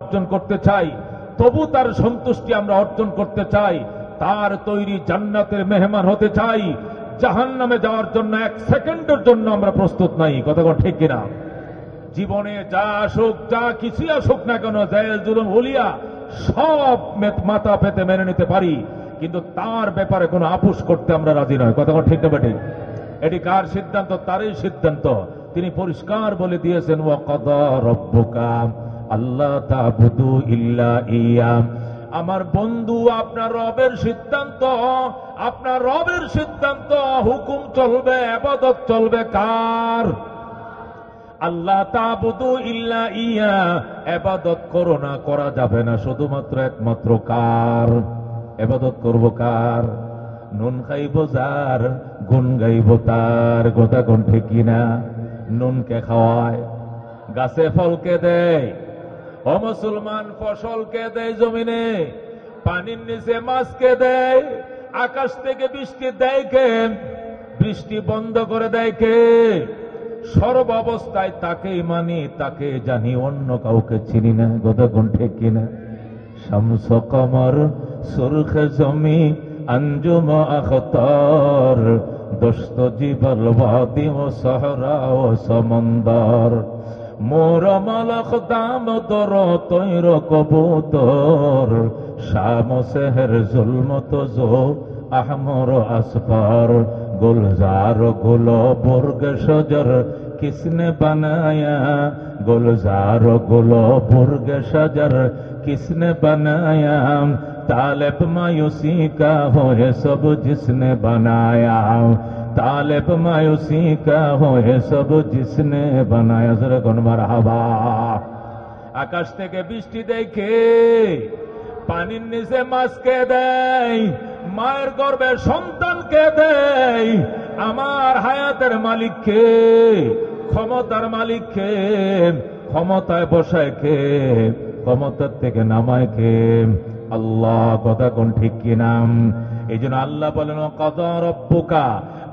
অর্জন করতে চাই, তবু তার সন্তুষ্টি আমরা অর্জন করতে চাই, তার তৈরি জান্নাতের মেহমান হতে চাই। জাহান্নামে যাওয়ার জন্য এক সেকেন্ডের জন্য আমরা প্রস্তুত নাই। কথা ঠিক কিনা? জীবনে যা আসুক, যা কিছুই আসুক না কেন, জায়েজ জুলুম হুলিয়া সব মাথা পেতে মেনে নিতে পারি, কিন্তু তার ব্যাপারে কোনো আপোষ করতে আমরা রাজি নয়। কথা ঠিক না বেঠিক? এটি কার সিদ্ধান্ত? তারই সিদ্ধান্ত। তিনি পরিষ্কার বলে দিয়েছেন, ওয়া কাদা রাব্বুকা আল্লা তা'বুদু ইল্লা ইয়া। আমার বন্ধু, আপনার রবের সিদ্ধান্ত, আপনার রবের সিদ্ধান্ত, হুকুম চলবে, ইবাদত চলবে কার? আল্লাহ তা'বুদু ইল্লা ইয়া। ইবাদত করো না, করা যাবে না, শুধুমাত্র একমাত্র কার? ইবাদত করব কার? নুন খাইব যার, গুণ গাইব তার। কথা কোন ঠিক কিনা? নুনকে খাওয়ায়, গাছে ফলকে দেয়। ও মুসলমান, ফসলকে দেয় জমিনে, পানির নিচে মাছকে দেয়, আকাশ থেকে বৃষ্টি দেয় কে? বৃষ্টি বন্ধ করে দেয় কে? সর্ব অবস্থায় তাকেই মানি, তাকে জানি, অন্য কাউকে চিনি না। কথা কোন ঠিক কিনা? শামস কমর সুরখে জমি अंजुम अख्तार दोस्त जीवल वादी व सहरा व समंदर मोर मलक दाम दर तैर कबूतर शाम सेहर जुल्मत जो अहमर असफार गुलजार गुलो बुर्ग शजर किसने बनाया गुलजार गुलो बुर्ग शजर किसने बनाया तालिब मायूसी का हो है सब जिसने बनाया तालिब मायूसी का हो है सब जिसने बनाया जरा कोन মারহাবা। আকাশ থেকে বৃষ্টি দেখে, পানির নিচে মাছকে দেয়, মায়ের গর্ভে সন্তানকে দেয়। আমার হায়াতের মালিককে, ক্ষমতার মালিককে, ক্ষমতায় বসায় কে, ক্ষমতার থেকে নামায় কে? আল্লাহ। কথা কোন ঠিক কিনা? এই জন্য আল্লাহ বলেন, কাদা রব্বুকা,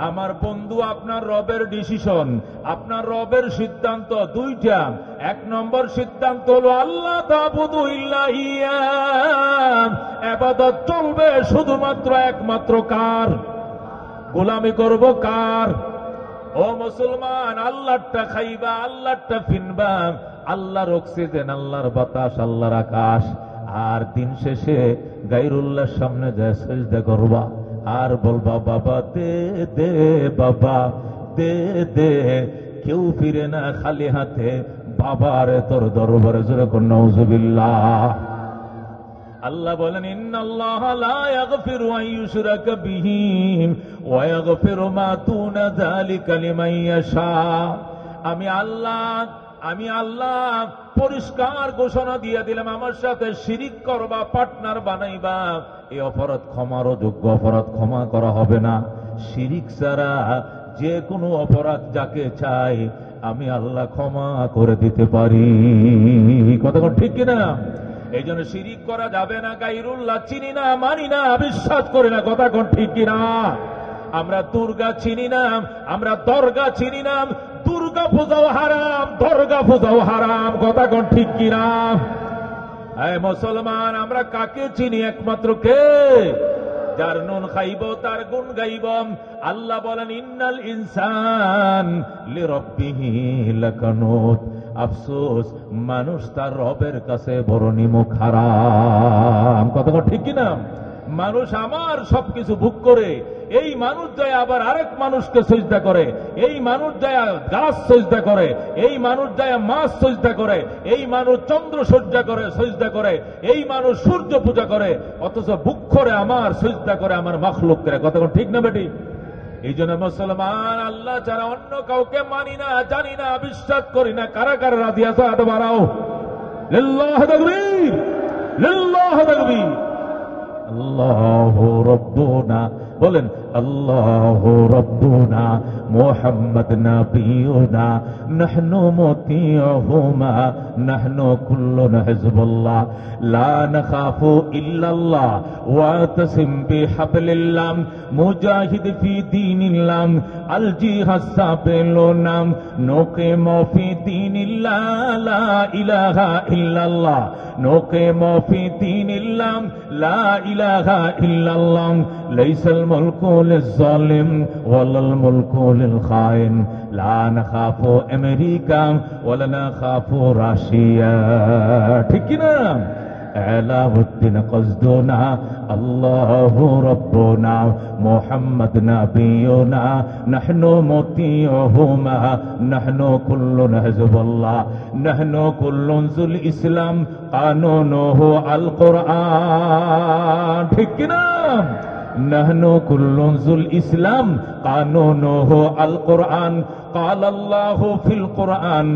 আমার বন্ধু আপনার রবের ডিসিশন, আপনার রবের সিদ্ধান্ত দুইটা। এক নম্বর সিদ্ধান্ত হলো আল্লাহ তা'বুদু ইল্লা ইয়া, ইবাদত চলবে শুধুমাত্র একমাত্র কার? গোলামি করব কার? ও মুসলমান, আল্লাহরটা খাইবা, আল্লাহরটা ফিনবা, আল্লাহর অক্সিজেন, আল্লাহর বাতাস, আল্লাহর আকাশ। আর দিন শেষে গায়রুল্লাহর সামনে যায় সিজদা করবা, আর বলবা বাবা দে দে, বাবা দে দে। কেউ ফিরে না খালি হাতে, বাবারে তোর দরবারে। জোরে কোন নাউজুবিল্লাহ। আল্লাহ বলেন, ইন্নাল্লাহা লা ইয়াগফিরু আন ইউশরাকা বিহি ওয়া ইয়াগফিরু মা দুনা যালিকা লিমান ইয়াশা। আমি আল্লাহ পরিষ্কার ঘোষণা দিয়ে দিলাম, আমার সাথে শিরিক করবা, পার্টনার বানাইবা, এই অপরাধ ক্ষমারও যোগ্য, অপরাধ ক্ষমা করা হবে না। শিরিক ছাড়া যে কোনো অপরাধ যাকে চাই আমি আল্লাহ ক্ষমা করে দিতে পারি। কথা ঠিক কিনা? এই জন্য শিরিক করা যাবে না, গায়রুল্লাহ চিনি না, মানি না, বিশ্বাস করি না। কথা ঠিক কিনা? আমরা দুর্গা চিনি না, আমরা দরগা চিনি না, দুর্গা পূজাও হারাম, দরগা পূজাও হারাম। কথা ঠিক কিনা? এই মুসলমান, আমরা কাকে চিনি? একমাত্র কে? যার নুন খাইব, তার গুণ গাইব। আল্লাহ বলেন, ইন্নাল ইনসান লিরাব্বিহি লাকানুত। আফসোস, মানুষ তার রবের কাছে বড় নিমুখ হারাম। কথা ঠিক কিনা? মানুষ আমার সবকিছু ভোগ করে, এই মানুষ যায় আবার আরেক মানুষকে সিজদা করে, এই মানুষ যায় গাছ সিজদা করে, এই মানুষ যায় মাছ সিজদা করে, এই মানুষ চন্দ্র সিজদা করে, সিজদা করে, এই মানুষ সূর্য পূজা করে, অথচ ভোগ করে আমার, সিজদা করে আমার মাখলুককে। কথা ঠিক না বেটি? এই জন্য মুসলমান, আল্লাহ ছাড়া অন্য কাউকে মানি না, জানি না, বিশ্বাস করি না। কারা কারা রাজি আছো? হাত বাড়াও। লিল্লাহি তাকবীর, লিল্লাহি তাকবীর। আল্লাহু রাব্বুনা। বলেন আল্লাহু রাব্বুনা মুহাম্মদ নাবিয়ুনা নাহনু মুতিউহুমা নাহনু কুল্লুনা হিজবুল্লাহ লা নাখাফু ইল্লাল্লাহ ওয়াতাসিম বিহাবলিল্লাহ মুজাহিদ ফি দীনিল্লাহ আল জিহাদ সাবিলুনা নুকিমু ফি দীনিল্লাহ লা ইলাহা ইল্লাল্লাহ নুকিমু ফি দীনিল্লাহ লা ইলাহা ইল্লাল্লাহ লাইসাল মুলকু লিজ-জালিম ওয়ালাল মুলকু লিল-খাইন লা নাখাফু আমেরিকা ওয়ালা নাখাফু রাশিয়া। ঠিক কি না? আলাউদ্দিন কসদুনা আল্লাহু রাব্বুনা মুহাম্মদ নাবিয়ুনা নাহনু মুতিউহুমা নাহনু কুল্লুনা হিজবুল্লাহ নাহনু কুল্লুন যুল ইসলাম কানুনুহু আল কুরআন। ঠিক কি না? নাহনু কুল্লুন যুল ইসলাম কানুনুহু আল কুরআন। قال الله في القرآن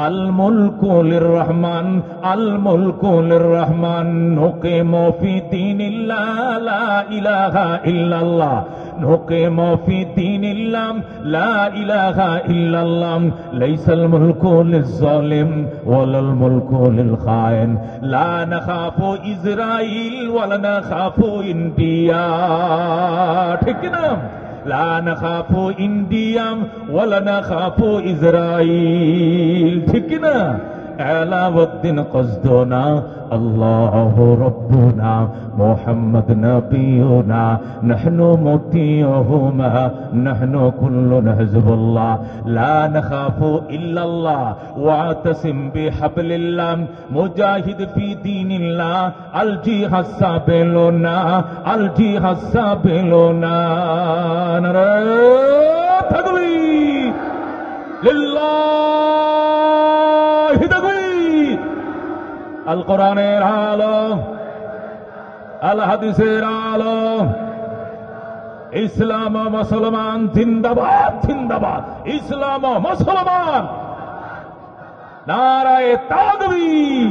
الملك للرحمن الملك للرحمن نقيم في دين الله لا إله إلا الله نقيم في دين الله لا إله إلا الله ليس الملك للظالم ولا الملك للخائن لا نخاف إسرائيل ولا نخاف إنديا। ঠিক না? লা নাখাফু ইন্ডিয়া ওয়ালা নাখাফু ইসরাইল। ঠিক কি না? আলাউদ্দিন কসদুনা আল্লাহু রাব্বুনা মুহাম্মদ নাবিয়ুনা নাহনু মুতিউহুমা নাহনু কুল্লুনা হিজবুল্লাহ লা নাখাফু ইল্লাল্লাহ ওয়াতাসিম বিহাবলিল্লাহ মুজাহিদ ফি দীনিল্লাহ আল জিহাদ সাবিলুনা আল জিহাদ সাবিলুনা। নারায়ে তাকবীর লিল্লাহি তাকবীর। আল কোরআনের আলো আল হাদিসের আলো ইসলাম ও মুসলমান জিন্দাবাদ জিন্দাবাদ ইসলাম ও মুসলমান নারায়ে তাকবীর।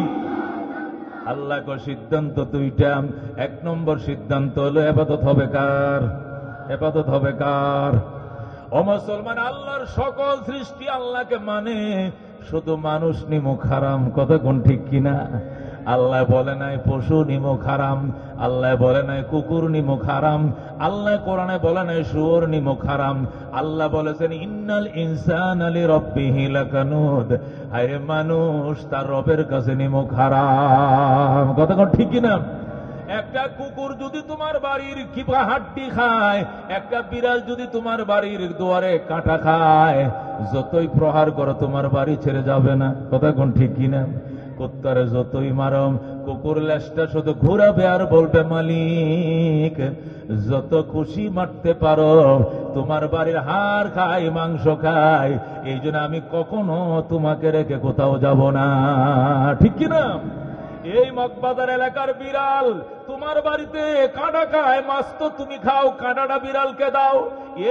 আল্লাহ কো সিদ্ধান্ত দুইটা। এক নম্বর সিদ্ধান্ত হলো ইবাদত হবে কার? ইবাদত হবে কার? ও মুসলমান, আল্লাহর সকল সৃষ্টি আল্লাহকে মানে, শুধু মানুষ নিমুখ হারাম। কথা কোন ঠিক কিনা? আল্লাহ বলে নাই পশু নিমুখ হারাম, আল্লাহ বলে নাই কুকুর নিমুখ হারাম, আল্লাহ কোরআনে বলে নাই শুয়োর নিমুখ হারাম। আল্লাহ বলেছেন ইন্নাল ইনসানা লিরাব্বিহি লাকানুদ, আরে মানুষ তার রবের কাছে নিমুখ হারাম। কথা কোন ঠিক কিনা? একটা কুকুর যদি তোমার বাড়ির কিবা হাড্ডি খায়, একটা বিড়াল যদি তোমার বাড়ির দুয়ারে কাঁটা খায়, যতই প্রহার করো তোমার বাড়ি ছেড়ে যাবে না। কথা কোন ঠিক কিনা? কুত্তারে যতই মারম, কুকুর লেজটা শুধু ঘুরাবে আর বলবে মালিক যত খুশি মারতে পারো, তোমার বাড়ির হাড় খাই মাংস খাই, এই জন্য আমি কখনো তোমাকে রেখে কোথাও যাব না। ঠিক কিনা? এই মগবাজার এলাকার বিড়াল তোমার বাড়িতে কাঁটা খায়, মাছ তো তুমি খাও, কাঁটাটা বিড়ালকে দাও।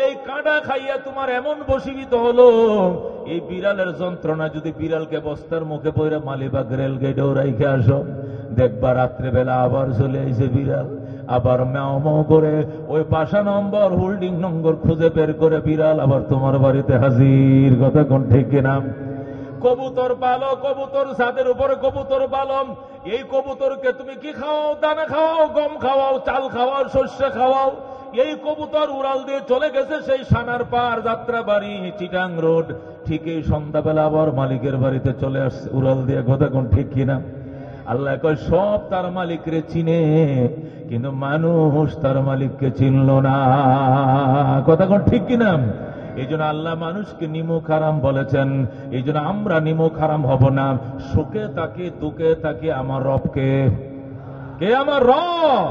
এই কাঁটা খাইয়া তোমার এমন বশীভূত হলো, এই বিড়ালের যন্ত্রণা যদি বিড়ালকে বস্তার মুখে পড়ে মালিবাগ রেল গেটেও রাইখে আসো, দেখবা রাত্রেবেলা আবার চলে আইছে বিড়াল, আবার ম্যাও ম্যাও করে ওই বাসা নম্বর হোল্ডিং নম্বর খুঁজে বের করে বিড়াল আবার তোমার বাড়িতে হাজির। কথা কোন ঠিক কিনা? কবুতর পালো, কবুতর ছাদের উপরে কবুতর পালম, এই কবুতরকে তুমি কি খাওয়াও? দানা খাওয়াও, গম খাওয়াও, চাল খাওয়াও, শস্য খাওয়াও। এই কবুতর উড়াল দিয়ে চলে গেছে সেই সানার পার যাত্রা বাড়ি চিটাং রোড, ঠিক এই সন্ধ্যাবেলা আবার মালিকের বাড়িতে চলে আসছে উড়াল দিয়ে। কথা কোন ঠিক কিনা? আল্লাহ কয় সব তার মালিকরে চিনে, কিন্তু মানুষ তার মালিককে চিনল না। কথা কোন ঠিক কিনা? এই জন্য আল্লাহ মানুষকে নিমুখ হারাম বলেছেন। এই জন্য আমরা নিমুখ হারাম হব না। সুখে তাকে দুঃখে তাকে আমার রবকে, কে আমার রব।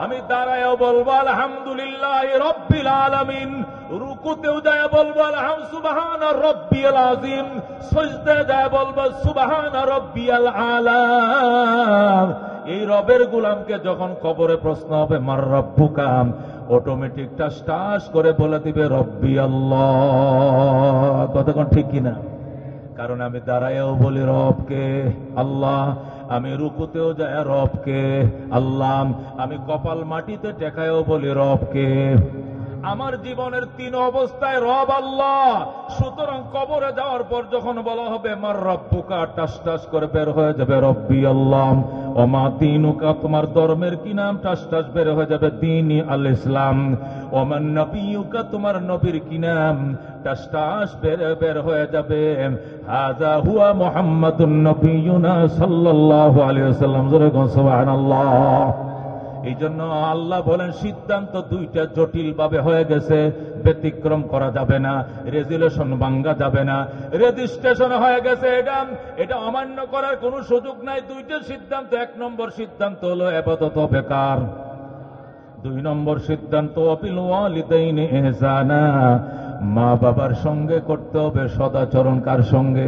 আমি দাঁড়ায়ও বলবো আলহামদুলিল্লাহ রব্বিল আলামিন, রুকুতেও যায় বলবো আলহামদুলিল্লাহ সুবহানা রব্বিয়াল আযীম, সিজদায় যায় বলবো সুবহানা রব্বিয়াল আলা। এই রবের গোলামকে যখন কবরে প্রশ্ন হবে মার রব্বুকা, অটোমেটিক টাস করে বলে দিবে রব্বি আল্লাহ। কতক্ষণ ঠিক কিনা? কারণ আমি দাঁড়ায়ও বলি রবকে আল্লাহ, আমি রুকুতেও যায় রবকে আল্লাহ, আমি কপাল মাটিতে টেকায়ও বলি রবকে। আমার জীবনের 3 অবস্থায় রব আল্লাহ। সুতরাং কবরে যাওয়ার পর যখন বলা হবে মার রব্বুকা, টাস টাস করে বের হয়ে যাবে রব্বি আল্লাহ। ওমা দীনুকা, তোমার ধর্মের কি নাম? টাস টাস বের হয়ে যাবে দীনি আল ইসলাম। ওমান নবিয়ুকা, তোমার নবীর কি নাম? টাস টাস বের হয়ে যাবে হাযা হুয়া মুহাম্মাদুন নবিয়ুনা সাল্লাল্লাহু আলাইহি ওয়াসাল্লাম। জোরে কোন সুবহানাল্লাহ। এই জন্য আল্লাহ বলেন সিদ্ধান্ত 2টা জটিল ভাবে হয়ে গেছে, ব্যতিক্রম করা যাবে না, রেজুলেশন ভাঙ্গা যাবে না, রেজিস্ট্রেশন হয়ে গেছে, এটা অমান্য করার কোনো সুযোগ নাই। 2টা সিদ্ধান্ত। 1 নম্বর সিদ্ধান্ত হলো ইবাদত হবে কার? 2 নম্বর সিদ্ধান্ত বিল ওয়ালিদাইনি ইহসানা, মা বাবার সঙ্গে করতে হবে সদাচরণ। কার সঙ্গে?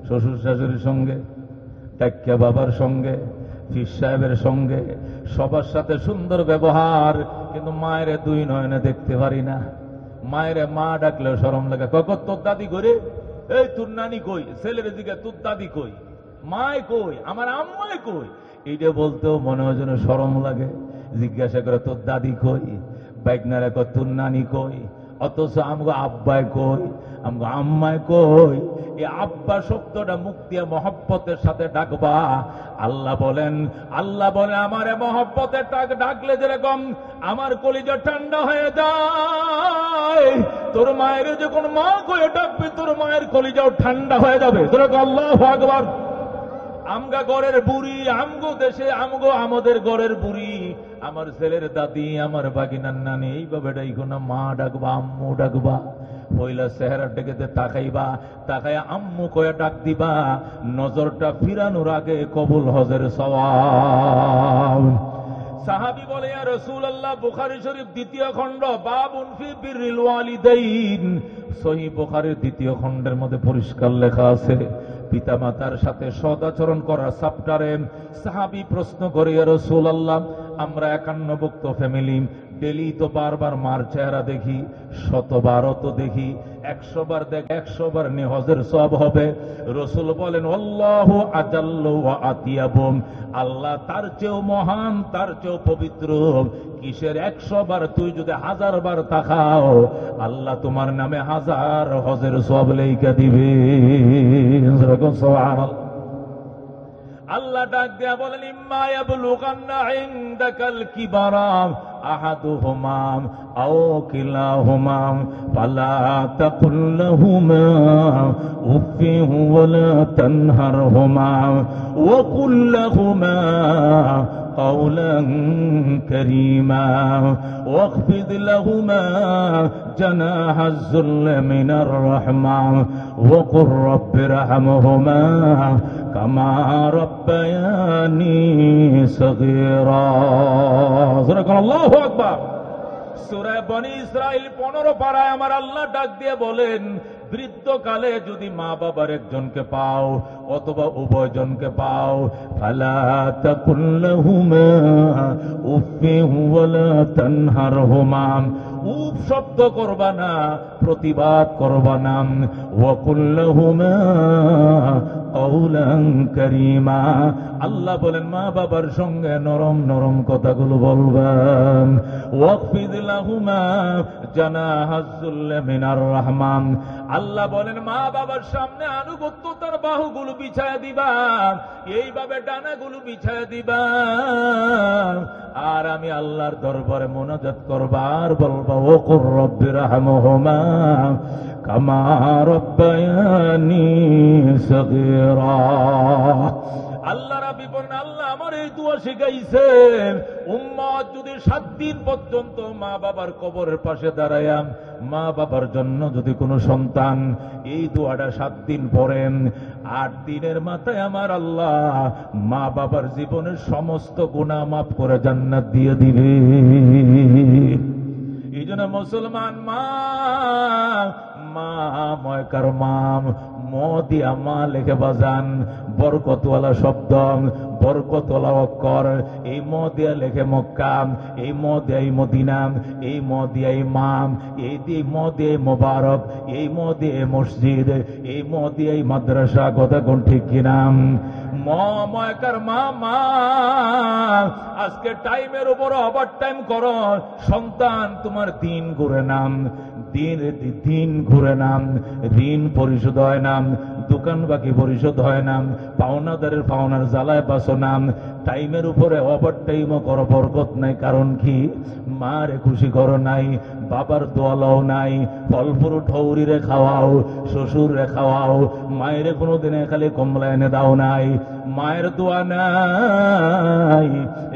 শ্বশুর শাশুড়ির সঙ্গে, টাক্কা বাবার সঙ্গে, পীর সাহেবের সঙ্গে, সবার সাথে সুন্দর ব্যবহার। কিন্তু মায়ের 2 নয়নে দেখতে পারি না। মায়ের মা ডাকলেও শরম লাগে। কখন তোর দাদি করে, এই তোর নানি কই? ছেলের দিকে তোর দাদি কই, মায় কই, আমার আম্মায় কই? এইটা বলতেও মনে হয় যেন শরম লাগে। জিজ্ঞাসা করে তোর দাদি কই, বাইকনারা কয় তোর নানি কই, অথচ আমগো আব্বায় কই, আমগো আম্মায় কই। এই আব্বা শব্দটা মুখ দিয়ে মহব্বতের সাথে ডাকবা। আল্লাহ বলেন আমারে মহব্বতে ডাকলে যেরকম আমার কলিজা ঠান্ডা হয়ে যায়, তোর মায়ের যখন মা কয়ে ডাকবে তোর মায়ের কলিজাও ঠান্ডা হয়ে যাবে। যেরকম আল্লাহু আকবার। আমগা গড়ের বুড়ি, আমগো দেশে আমাদের গড়ের বুড়ি, আমার ছেলের দাদি, আমার বাগিনার নানি, এইভাবে ডাইকো না। মা ডাকবা, আম্মু ডাকবা। পয়লা চেহারা ডেকে তাকাইবা, তাকায় আম্মু কয়ে ডাক দিবা। নজরটা ফিরানোর আগে কবুল হজের সওয়াব। সাহাবী বলে ইয়া রাসূলুল্লাহ, বুখারী শরীফ 2য় খণ্ড, বাবুন ফি বিররিল ওয়ালিদাইন। সহিহ বুখারীর 2য় খণ্ডের মধ্যে পরিষ্কার লেখা আছে পিতামাতার সাথে সদাচরণ করার চ্যাপ্টারে সাহাবী প্রশ্ন করে ইয়া রাসূলুল্লাহ, আমরা 51 ফ্যামিলি, ডেলি তো বারবার মার চেহারা দেখি, 100বারও তো দেখি, 100 বার দেখ, 100 বার নিহজের সওয়াব হবে। রাসূল বলেন আল্লাহু আজাল্লু ওয়া আতিয়াবু, আল্লাহ তার চেয়েও মহান, তার চেয়েও পবিত্র। কিসের 100 বার? তুই যদি 1000 বার তাকাও, আল্লাহ তোমার নামে 1000 হজের সওয়াব লেখা দিবে। সুবহানাল্লাহ। আল্লাহ ডাক দেয়া বলেন ইম্মা ইয়াবলুগান্না ইনদাকাল কিবারা আহাদুহুমা আও কিলাহুমা ফালা তাকুল লাহুমা উফিন ওয়ালা তানহারহুমা ওয়া কুল লাহুমা قولا كريما واخفض لهما جناح الذل من الرحمة وقل رب ارحمهما كما ربياني صغيرا. الله أكبر. সূরা বনী ইসরাইল 15 পারায় আমার আল্লাহ ডাক দিয়ে বলেন, বৃদ্ধকালে যদি মা বাবার একজনকে পাও অথবা উভয়জনকে পাও, ফালা তাকুল লাহুমা উফিন ওয়ালা তানহারহুমা, উফ শব্দ করবা না, প্রতিবাদ করবা না। ওয়া কুল লাহুমা কওলান কারীমা, আল্লাহ বলেন মা বাবার সঙ্গে নরম নরম কথাগুলো বলবেন। ওয়াকফিদ লাহুমা জানাহাজ যুল্লি মিনার রাহমান, আল্লাহ বলেন মা বাবার সামনে আনুগত্যতার বাহুগুলো বিছায়া দিবা, এইভাবে ডানাগুলো বিছায়া দিবা। আর আমি আল্লাহর দরবারে মোনাজাত করবা আর বলবা ও কুর রব্বি রহমহুমা কামা রব্বায়ানি সগীরা। আল্লাহ রাব্বি বলেন আল্লাহ আমার এই দোয়া শিখাইছেন, উম্মত যদি 7 দিন পর্যন্ত মা বাবার কবরের পাশে দাঁড়ায়া মা বাবার জন্য যদি কোনো সন্তান এই দোয়াটা 7 দিন পড়েন, 8 দিনের মাথায় আমার আল্লাহ মা বাবার জীবনের সমস্ত গুনাহ মাফ করে জান্নাত দিয়ে দিবে। এই জন্য মুসলমান মা ময়কার মাম ম দিয়া মা লেখে বাজান, বরকতওয়ালা শব্দ, বরকতওয়ালা অক্ষর। এই ম দিয়া লেখে মক্কা, এই ম দিয়া মদিনা, এই ম দিয়া ইমাম, এই ম দিয়ে মোবারক, এই ম দিয়ে মসজিদ, এই ম দিয়ে মাদ্রাসা। কথা কোন ঠিক কিনা? ময়কার মা আজকে টাইমের উপর ওভার টাইম করো, সন্তান তোমার দিন ঘুরে নাম, দিন ঘুরে নাম, ঋণ পরিশোধ হয় নাম, দোকান বাকি পরিশোধ হয় নাম, পাওনাদারের পাওনার জ্বালায় বাসো নাম। টাইমের উপরে ওভার টাইমও করো, বরকত নাই। কারণ কি? মারে খুশি করো নাই, বাবার দোয়ালাও নাই, ফল ফ্রুট হৌরিরে খাওয়াও, শ্বশুরে খাওয়াও, মায়েরে কোনোদিনে খালি কমলা এনে দাও নাই, মায়ের দোয়া নাই।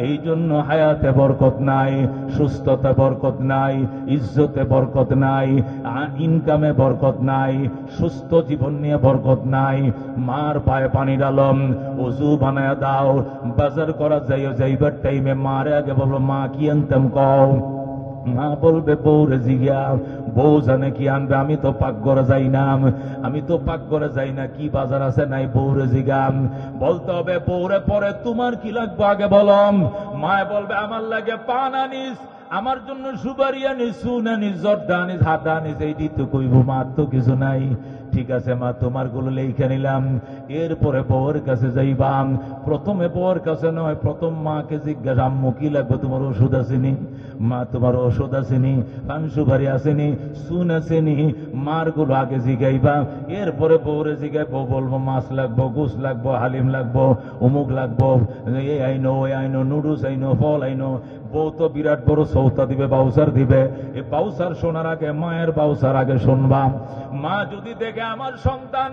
এই জন্য হায়াতে বরকত নাই, সুস্থতা বরকত নাই, ইজ্জতে বরকত নাই, ইনকামে বরকত নাই, সুস্থ জীবন নিয়ে বরকত নাই। মার পায়ে পানি ডালম, ওযু বানায় দাও, বাজার করা যাইবার টাইমে মারে আগে বলবো মা কি আনতাম কও। মা বলবে বউরে জিগা, বউ জানে কি আনবে, আমি তো পাকঘরে যাই না, আমি তো পাকঘরে যাই না, কি বাজার আছে নাই বউরে জিগাম। বলতে হবে বউরে পরে তোমার কি লাগবে আগে বলম। মায় বলবে আমার লাগে পান আনিস, আমার জন্য সুপারি আনিস, চুন আনিস, জর্দা আনিস, হাতা আনিস, এইটি তো কইব। মার তো কিছু নাই। ঠিক আছে মা, তোমার গুলো লেখা নিলাম। এরপরে বউয়ের কাছে যাইবাম। প্রথমে বউয়ের কাছে নয়, প্রথম মাকে জিজ্ঞাসা আম্মু কি লাগবে, তোমার ওষুধ আসেনি? মা তোমার ওষুধ আসেনি, পান সুপারি আসেনি, চুন আসেনি। মার গুলো আগে জিগাইবা, এরপরে বউরে জিগাই। বউ বলবো মাছ লাগবো, গোস লাগবো, হালিম লাগবো, অমুক লাগবো, এই আইনো ওই আইনো, নুডলস আইনো, ফল আইনো। বউ তো বিরাট বড় সৌতা দিবে, বাউসার দিবে। এই বাউসার শোনার আগে মায়ের বাউসার আগে শুনবা। মা যদি দেখে আমার সন্তান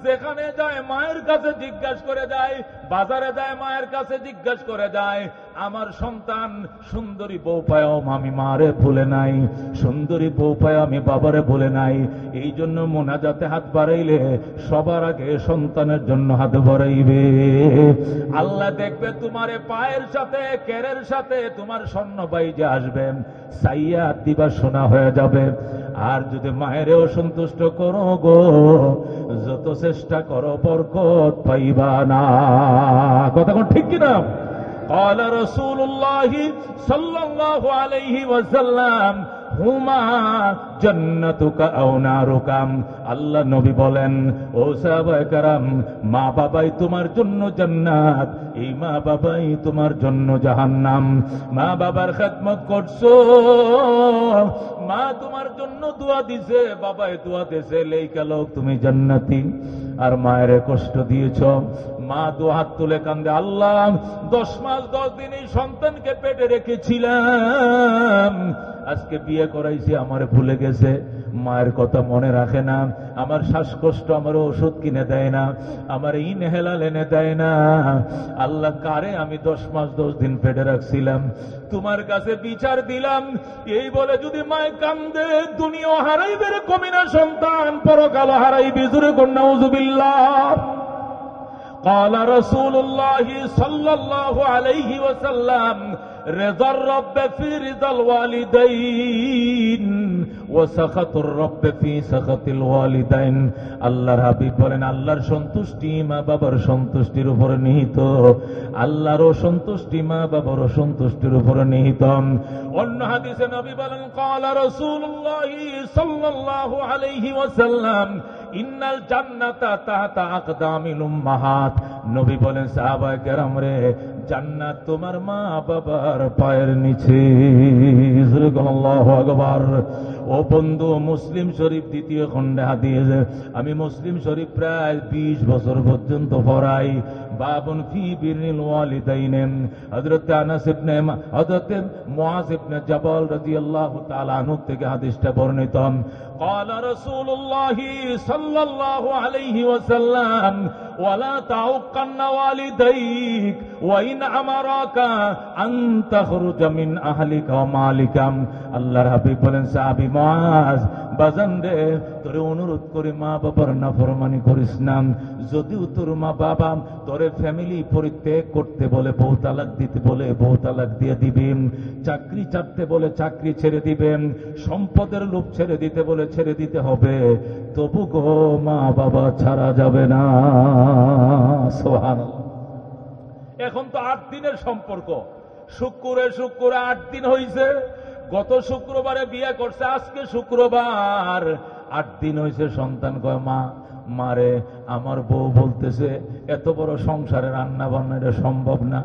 যেখানে যায় মায়ের কাছে জিজ্ঞাসা করে যায়, বাজারে যায় মায়ের কাছে জিজ্ঞাসা করে যায়, আমার সন্তান সুন্দরী বউ পায়, আমি মারে ভুলে নাই, সুন্দরী বউ পায় আমি বাবারে ভুলে নাই। এই জন্য মোনাজাতে হাত বাড়াইলে সবার আগে সন্তানের জন্য হাত বাড়াইবে। আল্লাহ দেখবে তোমারে পায়ের সাথে কেরের সাথে তোমার স্বর্ণ বাইজে আসবে, সাইয়া দিবা সোনা হয়ে যাবে। আর যদি মায়েরও সন্তুষ্ট করো গো, যত চেষ্টা করো বরকত পাইবা না। কথা কোন ঠিক কিনা? قال رسول الله صلى الله عليه وسلم হুমা জান্নাতুকা আও নারুকা। আল্লাহ নবী বলেন, ও সাহাবায়ে কেরাম, মা বাবাই তোমার জন্য জান্নাত, এই মা বাবাই তোমার জন্য জাহান্নাম। মা বাবার খেদমত করছো, মা তোমার জন্য দোয়া দিছে, বাবাই দোয়া দিছে, লেখা লোক তুমি জান্নাতি। আর মায়ের কষ্ট দিয়েছ। মা দু হাত তুলে কান্দে, আল্লাহ 10 মাস 10 দিন এই সন্তানকে পেটে রেখেছিলাম, আজকে বিয়ে করাইছি, আমার ভুলে গেছে, মায়ের কথা মনে রাখে না, আমার শ্বাসকষ্ট আমার ওষুধ কিনে দেয় না, আমার ইনহেলার এনে দেয় না। আল্লাহ কারে আমি 10 মাস 10 দিন পেটে রাখছিলাম, তোমার কাছে বিচার দিলাম। এই বলে যদি মায় কান্দে, দুনিয়া হারাইবে রে কমিনা সন্তান, পরকাল হারাইবে। জোরে কোন নাউযুবিল্লাহ। قال رسول الله صلى الله عليه وسلم رضا الرب في رضا الوالدين وسخط الرب في سخط الوالدين। আল্লাহর হাবিব বলেন, আল্লাহর সন্তুষ্টি মা বাবার সন্তুষ্টির উপরে নিহিত, আল্লাহর সন্তুষ্টি মা বাবার সন্তুষ্টির উপরে নিহিত। অন্য হাদিসে নবী বলেন, قال رسول الله صلى الله عليه وسلم ইন্নাল জান্নাতা তাহতা আকদামিল উম্মাহাত। নবী বলেন, সাহাবায়ে কেরাম রে, জান্নাত তোমার মা বাবার পায়ের নিচে। আল্লাহু আকবার। ও বন্ধু, মুসলিম শরীফ 2য় খণ্ডে হাদিস, আমি মুসলিম শরীফ প্রায় 20 বছর পর্যন্ত পড়াই। বাবুন ফি বিরনিল ওয়ালিদাইন। হযরত আনাস ইবনে হযরত মুআজ ইবনে জাবাল রাদিয়াল্লাহু তাআলা আনহু থেকে হাদিসটা বর্ণিত। قال رسول الله صلى الله عليه وسلم ولا تعقن والديك ওয়াইন আমারাকা আন তাখরুজা মিন আহলিকা ওয়া মালিকাম। আল্লাহর হাবিব বলেন, সাহাবী মুআজ, বাজান রে, তোরে অনুরোধ করে মা বাবার নাফরমানি করিস না। যদিও তোর মা বাবা তোরে ফ্যামিলি পরিত্যাগ করতে বলে, বউ তালাক দিতে বলে, বউ তালাক দিয়ে দিবেন, চাকরি ছাড়তে বলে চাকরি ছেড়ে দিবেন, সম্পদের লোভ ছেড়ে দিতে বলে ছেড়ে দিতে হবে, তবু গো মা বাবা ছাড়া যাবে না। সুবহানাল্লাহ। এখন তো 8 দিনের সম্পর্ক, শুক্রে 8 দিন হয়েছে। গত শুক্রবারে বিয়ে করছে, আজকে শুক্রবার 8 দিন হয়েছে। সন্তান কয়, মা মারে আমার বউ বলতেছে এত বড় সংসারে রান্না বান্না এটা সম্ভব না,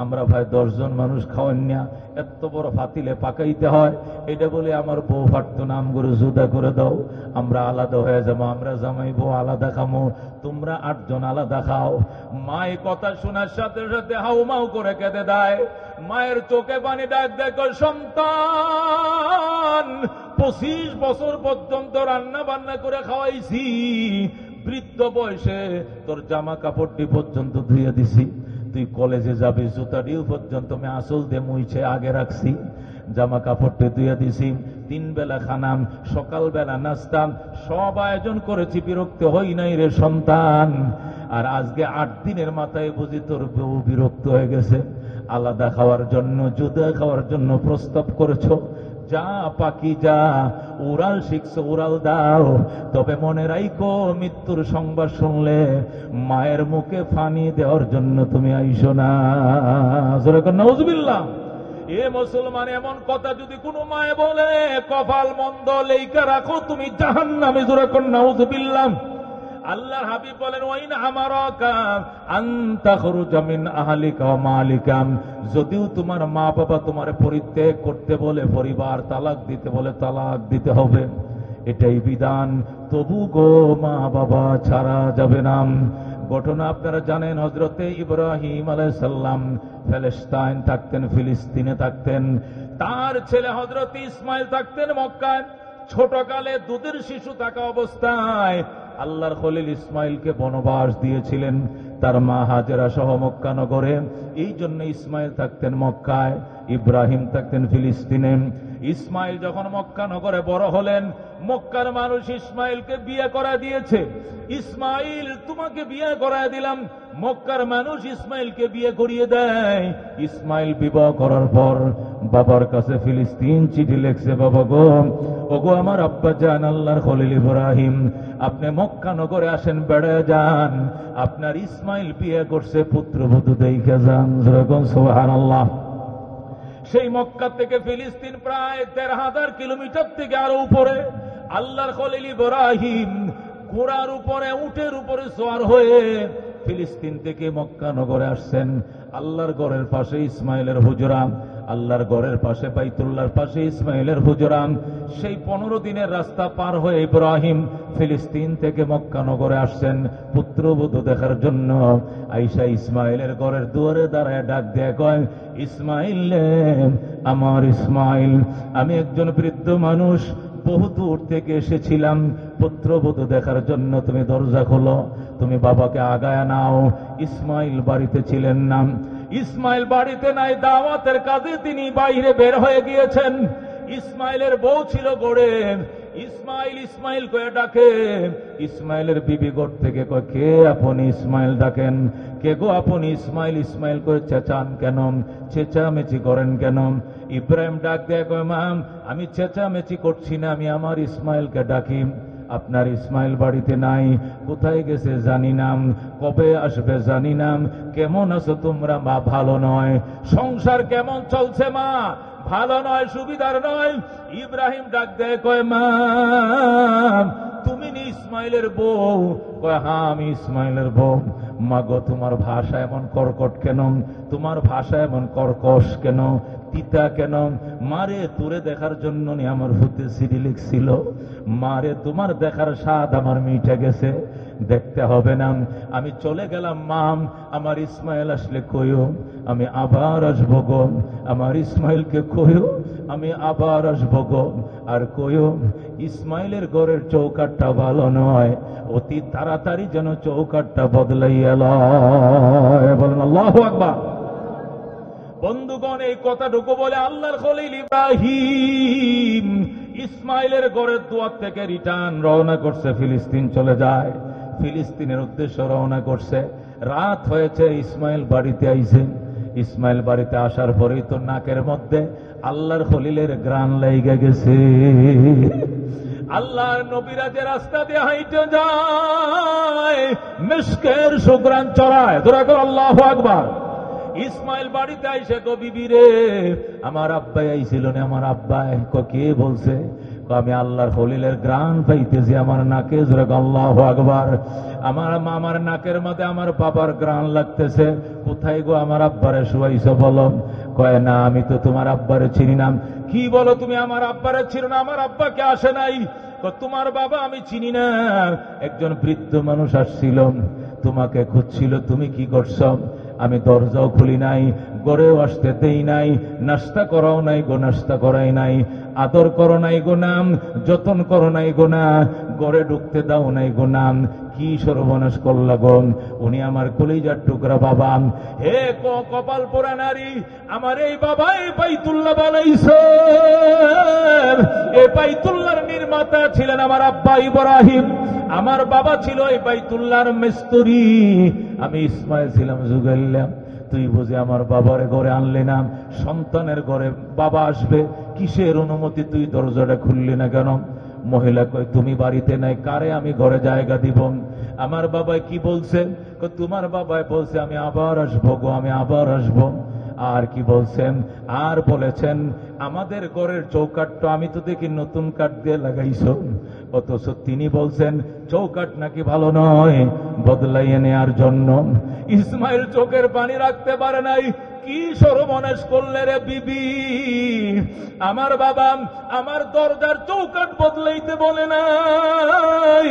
আমরা ভাই 10 জন মানুষ খাওয়ান না, এত বড় ফাতিলে পাকাইতে হয়, এটা বলে আমার বউ ফাটতো না, আমগুলো জুদা করে দাও, আমরা আলাদা হয়ে যাবো, আমরা জামাই বউ আলাদা খামো, তোমরা 8 জন আলাদা খাও। মায়ের কথা শোনার সাথে সাথে হাউমাউ করে কেঁদে দেয়। মায়ের চোখে পানি ডাক দেখো, সন্তান 25 বছর পর্যন্ত রান্না বান্না করে খাওয়াইছি, বৃদ্ধ বয়সে তোর জামা কাপড়টি পর্যন্ত ধুয়ে দিছি, তুই কলেজে যাবি, জুতাটিও পর্যন্ত আমি আসল দিয়ে মুইছে আগে রাখছি, জামা কাপড়টি ধুয়ে দিছি, 3 বেলা খানাম, সকালবেলা নাস্তাম, সব আয়োজন করেছি, বিরক্ত হই নাই রে সন্তান। আর আজকে 8 দিনের মাথায় বুঝি তোর বউ বিরক্ত হয়ে গেছে, আলাদা খাওয়ার জন্য, জুদা খাওয়ার জন্য প্রস্তাব করেছ। যা পাখি যা, উড়াল শিখছো উড়াল দাও, তবে মনে রাখো মৃত্যুর সংবাদ শুনলে মায়ের মুখে পানি দেওয়ার জন্য তুমি আইসো না। নাউজুবিল্লাহ। এ মুসলমান, এমন কথা যদি কোনো মায়ে বলে, কপাল মন্দ লেখা রাখো, তুমি জাহান্নামে। জোরে কোন নাউজুবিল্লাহ। আল্লাহর হাবিব বলেন, ওয়াইন আমারাকা আন তাখরুজা মিন আহলিকা ওয়া মালিকাম, যদিও তোমার মা বাবা তোমার পরিত্যাগ করতে বলে, পরিবার তালাক দিতে বলে, তালাক দিতে হবে, এটাই বিধান, তবু গো মা বাবা ছাড়া যাবে না। ঘটনা আপনারা জানেন, হযরতে ইব্রাহিম আলাইহিস সালাম প্যালেস্টাইন থাকতেন, ফিলিস্তিনে থাকতেন, তার ছেলে হযরতে ইসমাইল থাকতেন মক্কায়। ছোটকালে দুধের শিশু থাকা অবস্থায় আল্লাহর খলিল ইসমাইলকে বনবাস দিয়েছিলেন তার মা হাজেরা সহ মক্কা নগরে। এই জন্য ইসমাইল থাকতেন মক্কায়, ইব্রাহিম থাকতেন ফিলিস্তিনে। ইসমাইল যখন মক্কা নগরে বড় হলেন, মক্কার মানুষ ইসমাইলকে বিয়ে করা দিয়েছে। ইসমাইল, তোমাকে বিয়ে করায় দিলাম। মক্কার মানুষ ইসমাইলকে বিয়ে করিয়ে দেয়। ইসমাইল বিবাহ করার পর বাবার কাছে ফিলিস্তিন চিঠি লিখছে, বাবা গো, ওগো আমার আব্বা জান আল্লাহর খলিল ইব্রাহিম, আপনি মক্কা নগরে আসেন, বেড়ে যান, আপনার ইসমাইল বিয়ে করছে, পুত্রবধূ দেখে যান। সুবহানাল্লাহ। সেই মক্কা থেকে ফিলিস্তিন প্রায় ১৩,০০০ কিলোমিটার থেকে আরো উপরে। আল্লাহর খলিল ইব্রাহিম ঘোড়ার উপরে, উটের উপরে সওয়ার হয়ে ফিলিস্তিন থেকে মক্কা নগরে আসছেন। আল্লাহর ঘরের পাশে ইসমাইলের হুজরা, আল্লাহর ঘরের পাশে বাইতুল্লাহর পাশে ইসমাইলের হুজরা। সেই 15 দিনের রাস্তা পার হয়ে ইব্রাহিম ফিলিস্তিন থেকে মক্কা নগরে আসছেন পুত্রবধূ দেখার জন্য। আয়েশা ইসমাইলের ঘরের দুয়ারে দাঁড়ায় ডাক দিয়ে কয়, ইসমাইল, আমার ইসমাইল, আমি একজন বৃদ্ধ মানুষ, বহু দূর থেকে এসেছিলাম পুত্রবধূ দেখার জন্য, তুমি দরজা খোলো, তুমি বাবাকে আগায় নাও। ইসমাইল বাড়িতে ছিলেন না। ইসমাইল বাড়িতে নাই, দাওয়াতের কাজে তিনি বাইরে বের হয়ে গিয়েছেন। ইসমাইলের বউ ছিল গড়ে। ইসমাইল ইসমাইল কয়ে ডাকে। ইসমাইলের বিবি ঘর থেকে কয়, কে আপনি? ইসমাইল ডাকেন। কে গো আপনি? ইসমাইল ইসমাইল করে চেঁচান কেন? চেঁচামেচি করেন কেন? ইব্রাহিম ডাক দেয়, কয়, মা, আমি চেঁচামেচি করছি না, আমি আমার ইসমাইলকে ডাকি। আপনার ইসমাইল বাড়িতে নাই, কোথায় গেছে জানি না, কবে আসবে জানি না। কেমন আছো তোমরা? মা, ভালো নয়। সংসার কেমন চলছে মা? ভালো নয়, সুবিধার নয়। ইব্রাহিম ডাক দেয়, কয়, মা, তুমি নি ইসমাইলের বউ? কয়, হ্যাঁ, আমি ইসমাইলের বউ। মা গো, তোমার ভাষা এমন কর্কট কেন? তোমার ভাষা এমন কর্কশ কেন, পিতা কেন? মারে, তোরে দেখার জন্য নি আমার ফুতে সিঁড়ি লিখছিল। মারে, তোমার দেখার স্বাদ আমার মিটে গেছে, দেখতে হবে না, আমি চলে গেলাম। মাম, আমার ইসমাইল আসলে কইও, আমি আবার আসবো গো। আমার ইসমাইলকে কইও, আমি আবার আসবো গো। আর কইও, ইসমাইলের ঘরের চৌকাটটা ভালো নয়, অতি তাড়াতাড়ি যেন চৌকাটটা বদলাইয়া লয়। বলেন আল্লাহু আকবার। বন্ধুগণ, এই কথাটুকু বলে আল্লাহর খলিল ইব্রাহিম ইসমাইলের ঘরের দুয়ার থেকে রিটার্ন রওনা করছে, ফিলিস্তিন চলে যায়। ফিলিস্তিনের উদ্দেশ্য রওনা করছে। রাত হয়েছে, ইসমাইল বাড়িতে আইছে। ইসমাইল বাড়িতে আসার পরেই তো নাকের মধ্যে আল্লাহর খলিলের গ্রান লাইগা গেছে। আল্লাহর নবীরা যে রাস্তা দিয়ে হাইটে যায়, মিশকের সুগ্রান চড়ায়। ধরা কর আল্লাহু আকবার। ইসমাইল বাড়িতে আইসে কো, বিবি রে, আমার আব্বাই আইছিল না। আমার আব্বাই কে বলছে? আমি আল্লাহর খলিলের গ্রান পাইতেছি আমার নাকে। ধরা কর আল্লাহু আকবার। আমার নাকের মধ্যে আমার বাবার গ্রান লাগতেছে। কোথায় গো আমার আব্বারে শুয়াইছো বলো? কয় না, আমি তো তোমার আব্বারে চিনি না। কি বলো তুমি আমার আব্বারে চিনো না? আমার আব্বাকে আসে নাই। তোমার বাবা আমি চিনি না। একজন বৃদ্ধ মানুষ আসছিল, তোমাকে খুঁজছিল, তুমি কি করছ? আমি দরজাও খুলি নাই, গড়েও আসতে দেই নাই, নাস্তা করাও নাই গো, নাস্তা করাই নাই, আদর করো নাই গো নাম, যতন করো নাই গো না, গড়ে ঢুকতে দাও নাই গো নাম। কি সর্বনাশ করলা গো? উনি আমার কলিজার টুকরা বাবা। হে কপাল পোড়া নারী, আমার এই বাবা এই বাইতুল্লাহ বানাইছে। এই বাইতুল্লাহর নির্মাতা ছিলেন আমার আব্বা ইব্রাহিম। আমার বাবা ছিল এই বাইতুল্লাহর মিস্ত্রি। আমি ইসমাইল ছিলাম জুগাইলাম। তুই বুঝে আমার বাবার ঘরে আনলে না? সন্তানের ঘরে বাবা আসবে, কিসের অনুমতি? তুই দরজাটা খুললি না কেন? মহিলা কয়, তুমি বাড়িতে নাই, কারে আমি ঘরে জায়গা দিব? আমার বাবা কি বলছে? তোমার বাবাই বলছে আমি আবার আসবো গো, আমি আবার আসবো। আর কি বলছেন? আর বলেছেন আমাদের ঘরের চৌকাঠটা আমি তো দেখি নতুন কাঠ দিয়ে লাগাইছো, অথচ তিনি বলছেন চৌকাঠ নাকি ভালো নয়, বদলাইয়ে নেয়ার জন্য। ইসমাইল চোখের পানি রাখতে পারে নাই। কি সর্বনাশ করলে রে বিবি? আমার বাবা আমার দরজার চৌকাঠ বদলাইতে বলে নাই,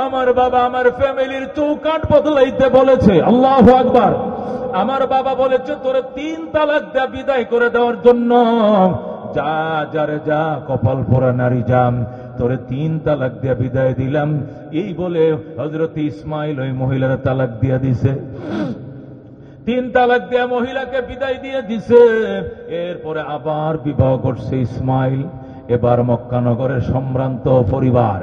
আমার বাবা আমার ফ্যামিলির চৌকাঠ বদলাইতে বলেছে। আল্লাহু আকবার। আমার বাবা বলেছে তোরে 3 তালাক দেয়া বিদায় করে দেওয়ার জন্য। যা যারে যা, কপাল পোড়া নারী যাম, তোরে 3 তালাক দিয়া বিদায় দিলাম। এই বলে হযরত ইসমাইল ওই মহিলার তালাক দিয়া দিছে। 3 তালাক দিয়া মহিলাকে বিদায় দিয়ে দিছে। এরপরে আবার বিবাহ করছে ইসমাইল। এবার মক্কা নগরের সম্ভ্রান্ত পরিবার,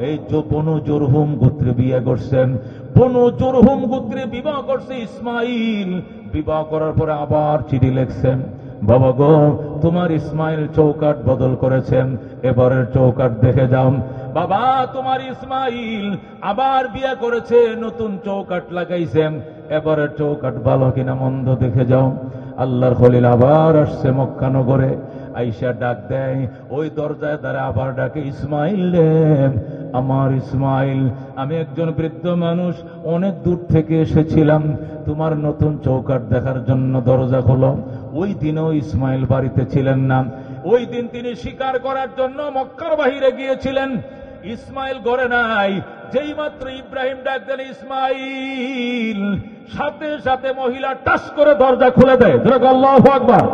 এই বনু জুরহুম গোত্রে বিয়ে করছেন। বনু জুরহুম গোত্রে বিবাহ করছে ইসমাইল। বিবাহ করার পরে আবার চিঠি লিখছেন, বাবা গো তোমার ইসমাইল চৌকাঠ বদল করেছেন, এবারের চৌকাঠ দেখে যাও। বাবা তোমার ইসমাইল আবার বিয়ে করেছে, নতুন চৌকাঠ লাগাইছেন, এবারের চৌকাঠ ভালো কিনা মন্দ দেখে যাও। আল্লাহর খলিল আবার আসছে মক্কা নগরে। আইসা ডাক দেয়, ওই দরজায় দ্বারা আবার ডাকে, ইসমাইল রে, আমার ইসমাইল, আমি একজন বৃদ্ধ মানুষ, অনেক দূর থেকে এসেছিলাম তোমার নতুন চৌকাঠ দেখার জন্য, দরজা খোলো। ওই দিনও ইসমাইল বাড়িতে ছিলেন না। ওই দিন তিনি শিকার করার জন্য মক্কার বাহিরে গিয়েছিলেন। ইসমাইল ঘরে নাই। যেই মাত্র ইব্রাহিম ডাক দেন ইসমাইল, সাথে সাথে মহিলা টাস করে দরজা খুলে দেয়। আল্লাহু আকবার।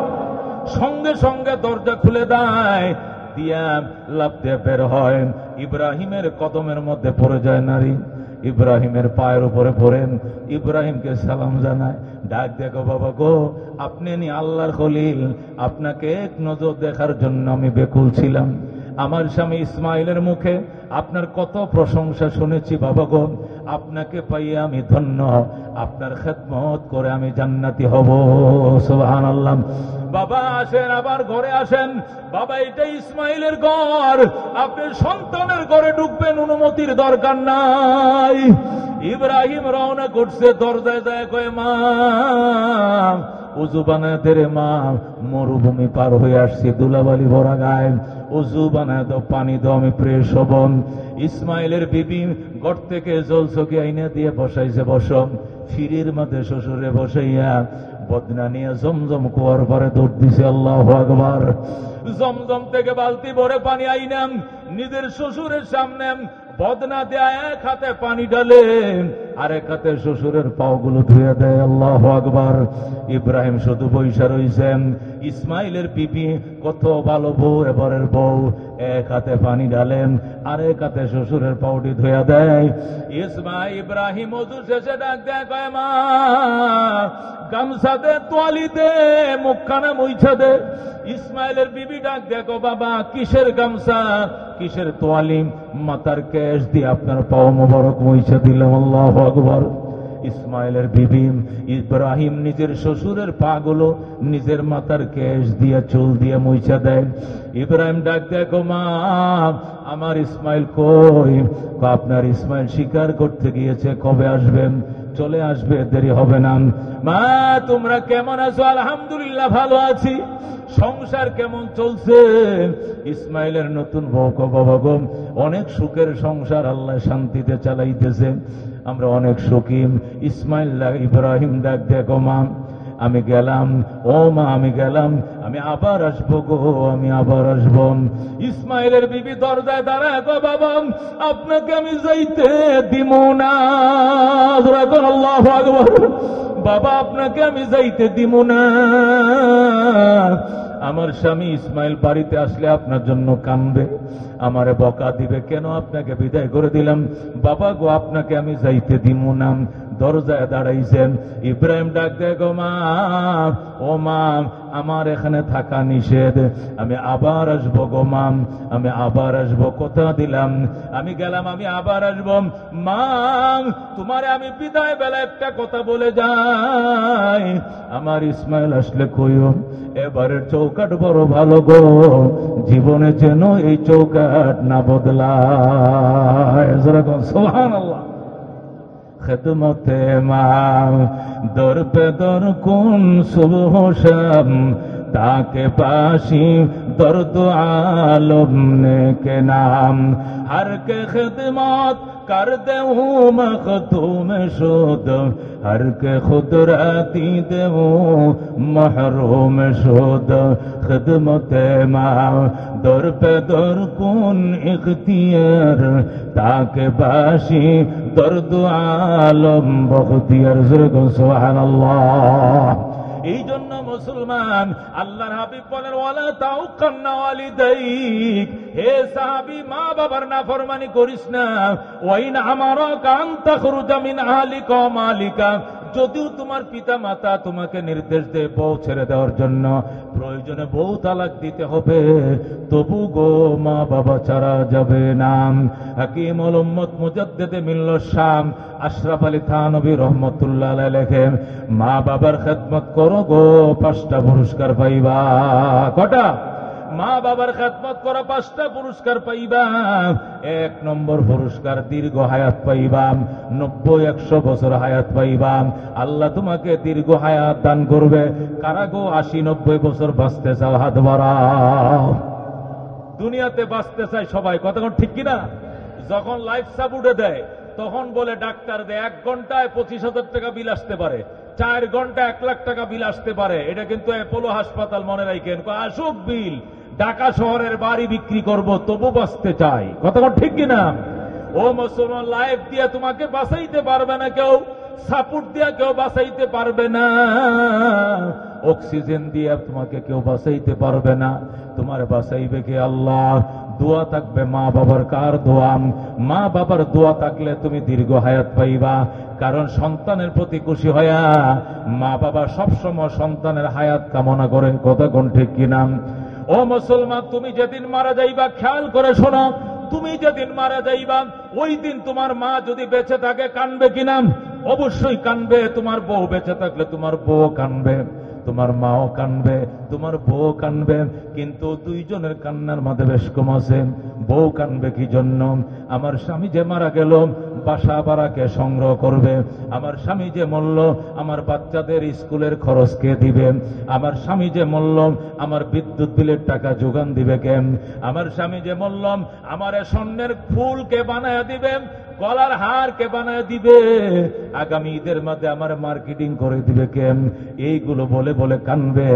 সঙ্গে সঙ্গে দরজা খুলে দেয়, দিয়া লাফ দিয়ে বের হয়। ইব্রাহিমের কদমের মধ্যে পড়ে যায় নারী। ইব্রাহিমের পায়ের উপরে পড়েন, ইব্রাহিমকে সালাম জানায়, ডাক দেখো, বাবা গো আপনি নি আল্লাহর খলিল, আপনাকে এক নজর দেখার জন্য আমি বেকুল ছিলাম। আমার স্বামী ইসমাইলের মুখে আপনার কত প্রশংসা শুনেছি বাবা গো, আপনাকে পাইয়ে আমি ধন্য, আপনার খেদমত করে আমি জান্নাতি হব। সুবহানাল্লাহ। বাবা আসেন, আবার ঘরে আসেন। বাবা এটা ইসমাইলের ঘর, আপনি সন্তানের ঘরে ঢুকবেন, অনুমতির দরকার নাই। ইব্রাহিম রওনা করছে, দরজায় যায় কয়, মা উজু বানায় দে রে মা, মরুভূমি পার হয়ে আসছি, ধুলাবালি ভরা গায়ে, উজু বানায় দাও, পানি দাও, আমি ফ্রেশ হব। ইসমাইলের বিবি ঘর থেকে জল চকি আইনা দিয়ে বসাইছে, বসম। ফিরির মধ্যে শ্বশুরে বসাইয়া বদনা নিয়ে জমজম কুয়ার পরে দৌড় দিছে। আল্লাহু আকবার। জমজম থেকে বালতি ভরে পানি আইনাম, নিজের শ্বশুরের সামনে বদনা দেয়া এক হাতে পানি ঢালে, আরেক হাতে শ্বশুরের পাওগুলো ধুয়ে দেয়। আল্লাহু আকবার। ইব্রাহিম শুধু বৈশা রইছেন। ইসমাইলের বিবি কত ভালো বউ, এবারের বউ, এক হাতে পানি ঢালেন, আরেক হাতে শ্বশুরের পাউটি ধুয়ে দেয়। ইব্রাহিম ওযু শেষে ডাক দেয়, কয় মা গামছা দে, তোয়ালি দে, মুখখানা মুইছা দে। ইসমাইলের বিবি ডাক দেখো, বাবা কিসের গামছা, কিসের তোয়ালি? মাথার কেশ দিয়ে আপনার পাও মোবারক মুইছা দিলাম। আল্লাহু আকবার। ইসমাইলের বিবি ইব্রাহিম নিজের শ্বশুরের পাগুলো নিজের মাথার কেশ দিয়ে, চুল দিয়ে মুইছা দেয়। ইব্রাহিম ডাক দেখো, মা আমার ইসমাইল কই? আপনার ইসমাইল শিকার করতে গিয়েছে, কবে আসবেন? চলে আসবে, দেরি হবে না। মা তোমরা কেমন আছো? আলহামদুলিল্লাহ ভালো আছি। সংসার কেমন চলছে? ইসমাইলের নতুন বউ, বাবা গো অনেক সুখের সংসার, আল্লাহ শান্তিতে চালাইতেছে, আমরা অনেক সুখী। ইসমাইল ইব্রাহিম ডাক দেখো, মা আমি গেলাম, ও মা আমি গেলাম, আমি আবার আসবো গো, আমি আবার আসবো। ইসমাইলের বিবি দরজায় দাঁড়ায়, গো বাবা আপনাকে আমি যাইতে দিব না। আল্লাহু আকবার। বাবা আপনাকে আমি যাইতে দিব না। আমার স্বামী ইসমাইল বাড়িতে আসলে আপনার জন্য কাঁদবে, আমারে বকা দিবে, কেন আপনাকে বিদায় করে দিলাম। বাবা গো আপনাকে আমি যাইতে দিব না। দরজায় দাঁড়াইছেন। ইব্রাহিম ডাক দেয়, গো মা, ও মা আমার এখানে থাকা নিষেধ, আমি আবার আসবো গো মা, আমি আবার আসবো, কথা দিলাম, আমি গেলাম, আমি আবার আসবো। মা তোমারে আমি বিদায় বেলা একটা কথা বলে যাই, আমার ইসমাইল আসলে কইও এবারের চৌকাট বড় ভালো গো, জীবনে যেন এই চৌকাট না বদলায়। সুবহানাল্লাহ। খেদমতে মা দর পে দর কোন সুবহ শাম, তাকে পাশি দর্দ আলম নে কে নাম, हर के खिदमत कर दे हूँ मखदूम शुद, हर के खुद रहती दे हूँ महरूम शुद। खिदमत माँ दर पे दर कुन इख्तियार, ताके बाशी दर्द आलम बख्तियार। सुबहानाल्लाह। এই জন্য মুসলমান আল্লাহর হাবিব বলেন, ওয়ালা তাউকান্না ওয়ালিদাইক, হে সাহাবী মা বাবার নাফরমানি করিস না। ওয়াইন আমারাকা আন তাখরুজা মিন আহলিকা ওয়া মালিকা, যদিও তোমার পিতা মাতা তোমাকে নির্দেশ দেয় বউ ছেড়ে দেওয়ার জন্য, প্রয়োজনে বউ তালাক দিতে হবে, তবু গো মা বাবা ছাড়া যাবে না। হাকিমুল উম্মত মুজাদ্দিদে মিল্লাত শাম আশরাফ আলী থানভী রহমতুল্লাহ আলাইহি লেখেন, মা বাবার খেদমত করো গো 5টা পুরস্কার পাইবা। কটা? মা বাবার খেদমত করা 5টা পুরস্কার পাইবা। 1 নম্বর পুরস্কার দীর্ঘ হায়াত পাইবা, 90-100 বছর হায়াত পাইবা। আল্লাহ তোমাকে দীর্ঘ হায়াত দান করবে। কারা গো 80-90 বছর বাঁচতে চাও? হাত বাড়াও। দুনিয়াতে বাঁচতে চাই সবাই, কতক্ষণ ঠিক কিনা? যখন লাইফ সাপোর্টে দেয় তখন বলে ডাক্তার দেয় 1 ঘন্টায় 25,000 টাকা বিল আসতে পারে, 4 ঘন্টায় 1 লাখ টাকা বিল আসতে পারে। এটা কিন্তু অ্যাপোলো হাসপাতাল, মনে রাখেন। আসুক বিল, ঢাকা শহরের বাড়ি বিক্রি করব, তবু বাঁচতে চাই, কতক্ষণ ঠিক কিনা? ও মুসলমান, লাইফ দিয়ে তোমাকে বাঁচাইতে পারবে না কেউ, সাপোর্ট দিয়ে কেউ বাঁচাইতে পারবে না, অক্সিজেন দিয়ে তোমাকে কেউ বাঁচাইতে পারবে না। তোমার বাঁচাইবে কে? আল্লাহ। দোয়া থাকবে মা বাবার। কার দোয়া? মা বাবার দোয়া থাকলে তুমি দীর্ঘ হায়াত পাইবা। কারণ সন্তানের প্রতি খুশি হয়া মা বাবা সবসময় সন্তানের হায়াত কামনা করে, কতক্ষণ ঠিক কিনা? ও মুসলমান, তুমি যেদিন মারা যাইবা খেয়াল করে শোনো, তুমি যেদিন মারা যাইবা ওই দিন তোমার মা যদি বেঁচে থাকে কানবে কিনা? অবশ্যই কানবে। তোমার বউ বেঁচে থাকলে তোমার বউ কানবে, তোমার মাও কানবে, তোমার বউ কানবে। কিন্তু দুইজনের কান্নার মাঝে বেশ কম আছে। বউ কানবে কি জন্য? আমার স্বামী যে মারা গেল, বাসা ভাড়াকে সংগ্রহ করবে। আমার স্বামী যে মরল, আমার বাচ্চাদের স্কুলের খরচ কে দিবে? আমার স্বামী যে মরল, আমার বিদ্যুৎ বিলের টাকা যোগান দিবে কে? আমার স্বামী যে মরল, আমার স্বর্ণের ফুল কে বানায় দিবে? গলার হার কে বানায় দিবে? আগামী ঈদের মধ্যে আমার মার্কেটিং করে দিবে কে? এইগুলো বলে বলে কানবে।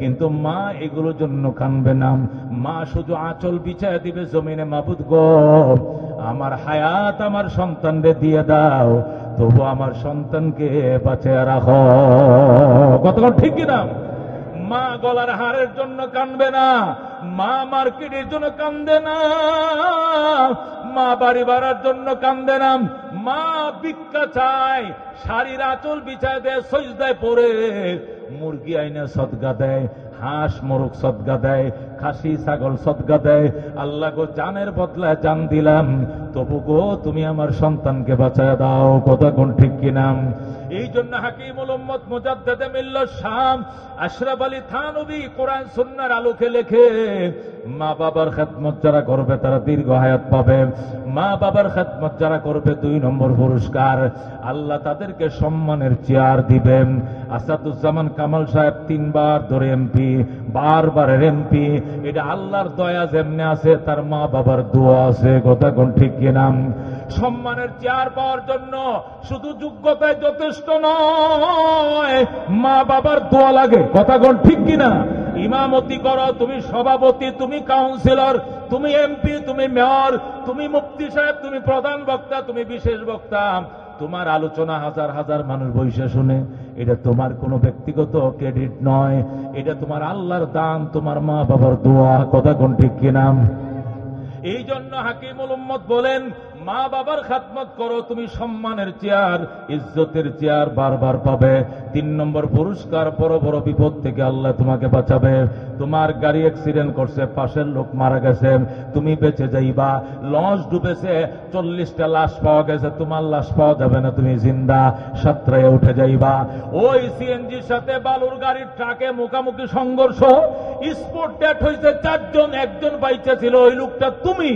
কিন্তু মা এগুলোর জন্য কানবে না। মা শুধু আঁচল বিছায় দিবে জমিনে, মাবুদ গো আমার হায়াত আমার সন্তানদের দিয়ে দাও, তবু আমার সন্তানকে বাঁচিয়ে রাখো। কতক্ষণ ঠিক কিনা? মা গলার হারের জন্য কান্দবে না, মা মার্কেটের জন্য কান্দে না, মা বাড়ি ভাড়ার জন্য কান্দে না, মা ভিক্ষা চায়, শাড়ির আঁচল বিছায় দেয়, সজদায় পড়ে মুরগি আইনে সদগা দেয়, হাঁস মোরগ সদগা দেয়, খাসি ছাগল সদগা দেয়। আল্লাহ গো, জানের বদলায় জান দিলাম, তবু গো তুমি আমার সন্তানকে বাঁচায় দাও। কতক্ষণ ঠিক কিনা? এই জন্য হাকিমুল উম্মত মুজাদ্দিদে মিল্লাত শাম আশরাফ আলী থানভী কোরআন সুন্নাহর আলোকে লেখে, মা বাবার খেদমত যারা করবে তারা দীর্ঘ হায়াত পাবে। মা বাবার খেদমত যারা করবে 2 নম্বর পুরস্কার, আল্লাহ তাদেরকে সম্মানের চেয়ার দিবেন। আসাদুজ্জামান কামাল সাহেব 3 বার ধরে এমপি, বারবারের এমপি। এটা আল্লাহর দয়া যেমনে আছে, তার মা বাবার দোয়া আছে। কথা কোন ঠিক কিনা? সম্মানের চেয়ার পাওয়ার জন্য শুধু যোগ্যতায় যথেষ্ট নয়, মা বাবার দোয়া লাগে। কথা কোন ঠিক কিনা? ইমামতি করো, তুমি সভাপতি, তুমি কাউন্সিলর, তুমি এমপি, তুমি মেয়র, তুমি মুফতি সাহেব, তুমি প্রধান বক্তা, তুমি বিশেষ বক্তা, তোমার আলোচনা হাজার হাজার মানুষ বৈশা শুনে। এটা তোমার কোনো ব্যক্তিগত ক্রেডিট নয়, এটা তোমার আল্লাহর দান, তোমার মা বাবার দোয়া। কথা কোন ঠিক কিনা? এই জন্য হাকিমুল উম্মত বলেন, মা বাবার খেদমত করো, তুমি সম্মানের চেয়ার, ইজ্জতের চেয়ার বারবার পাবে। 3 নম্বর পুরস্কার, বড় বড় বিপদ থেকে আল্লাহ তোমাকে বাঁচাবে। তোমার গাড়ি অ্যাক্সিডেন্ট করছে, পাশের লোক মারা গেছে, তুমি বেঁচে যাইবা। লঞ্চ ডুবেছে, 40টা লাশ পাওয়া গেছে, তোমার লাশ পাওয়া যাবে না, তুমি জিন্দা সাঁতরায় উঠে যাইবা। ওই সিএনজির সাথে বালুর গাড়ির ট্রাকে মুখামুখি সংঘর্ষ, স্পট ডেথ হয়েছে 4 জন, 1 জন বাইচা ছিল, ওই লোকটা তুমি।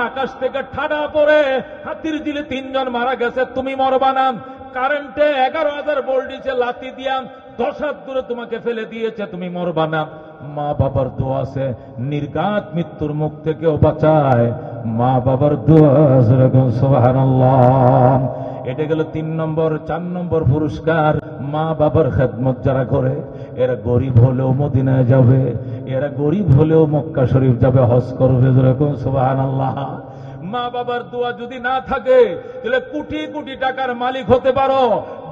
আকাশ থেকে ঠাডা পড়ে হাতির দিলে 3 জন মারা গেছে, তুমি মরবা না। কারেন্টে 11,000 ভোল্টেজে লাথি দিয়া 10 হাত দূরে তোমাকে ফেলে দিয়েছে, তুমি মরবা না। মা বাবার দোয়া আছে, নির্ঘাত মৃত্যুর মুখ থেকেও বাঁচায় মা বাবার দোয়া। সুবহানাল্লাহ। এটা গেল 3 নম্বর। 4 নম্বর পুরস্কার, মা বাবার খেদমত যারা করে, এরা গরিব হলেও মদিনায় যাবে, এরা গরিব হলেও মক্কা শরীফ যাবে, হজ করবে। যেরকম সুবহানাল্লাহ। মা বাবার দোয়া যদি না থাকে, তাহলে কোটি কোটি টাকার মালিক হতে পারো,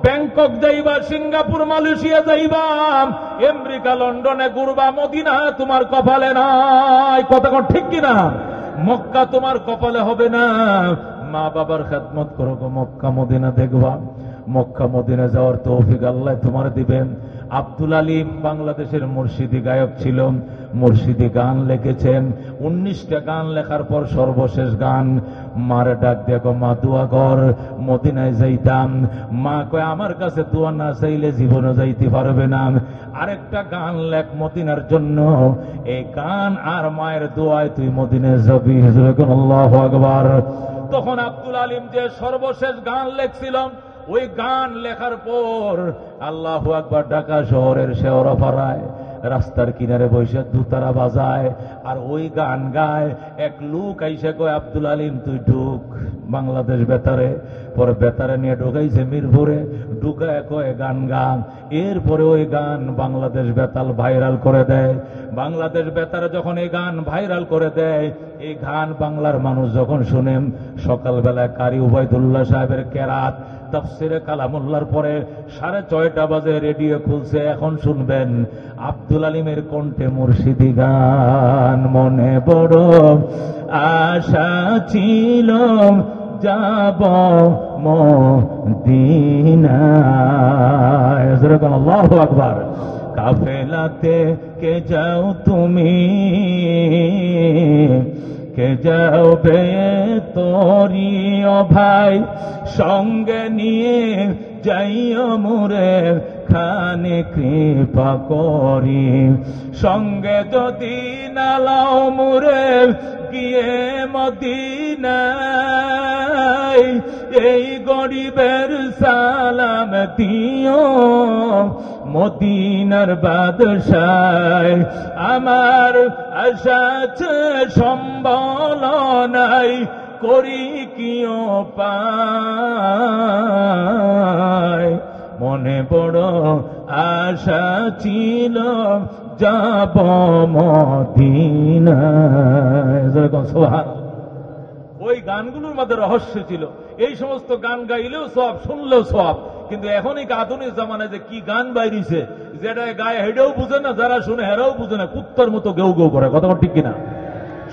ব্যাংকক যাইবা, সিঙ্গাপুর, মালয়েশিয়া যাইবা, আমেরিকা, লন্ডনে ঘুরবা, মদিনা তোমার কপালে নাই। কতক্ষণ ঠিক কিনা? মক্কা তোমার কপালে হবে না। মা বাবার খেদমত করো, মক্কা মদিনা দেখবা। মক্কা মদিনা যাওয়ার তৌফিক আল্লাহ তোমার দিবেন। আব্দুল আলিম বাংলাদেশের মুর্শিদি গায়ক ছিল, মুর্শিদি গান লিখেছেন। 19টা গান লেখার পর সর্বশেষ গান, মার ডাক দেখো, মা দোয়া কর, মদিনায় যাইতাম। মা কয়, আমার কাছে দোয়া না চাইলে জীবনে যাইতে পারবে না, আরেকটা গান লেখ মদিনার জন্য। এই গান আর মায়ের দোয়ায় তুই মদিনায় যাবি। আল্লাহু আকবার। তখন আব্দুল আলিম যে সর্বশেষ গান লেখছিল, ওই গান লেখার পর আল্লাহু আকবার ঢাকা শহরের শেওড়াপাড়ায় রাস্তার কিনারে বসে দুতারা বাজায় আর ওই গান গায়। এক লোক আইসা কয়, আব্দুল আলিম তুই ঢুক বাংলাদেশ বেতারে। পরে বেতারে নিয়ে ঢুকাইছে মিরপুরে, ঢুকায় কয় গান গান। এরপরে ওই গান বাংলাদেশ বেতাল ভাইরাল করে দেয়। বাংলাদেশ বেতারে যখন এই গান ভাইরাল করে দেয়, এই গান বাংলার মানুষ যখন শুনেন, সকালবেলায় কারি উবাইদুল্লাহ সাহেবের কেরাত তাফসিরে কালামুল্লাহর পরে 6:30 বাজে রেডিও খুলছে। এখন শুনবেন আব্দুল আলিমের কণ্ঠে মুর্শিদি গান। মনে বড় আশা ছিল যাব মদিনায়। আল্লাহু আকবার। কাফেলাতে কে যাও তুমি, কে যাও বে তোরি ও ভাই, সঙ্গে নিয়ে যাইও মোরে খানে কৃপা করি। সঙ্গে যদি নালাও মোরে গিয়ে মদিনায়, এই গরিবের সালাম দিও মদিনার বাদশাহ। আমার আশা সম্বল নাই, করি কি পায়। মনে বড় আশা ছিল যাব মদিনায়। ওই গানগুলোর মধ্যে রহস্য ছিল। এই সমস্ত গান গাইলেও সব, শুনলেও সব। কিন্তু এখন এই আধুনিক জামানায় যে কি গান বাইরিছে, যেটা গায়ে হেডেও বুঝে না, যারা শুনে হেরাও বুঝে না, কুত্তার মতো গেউ গেউ করে। কথা ঠিক কিনা?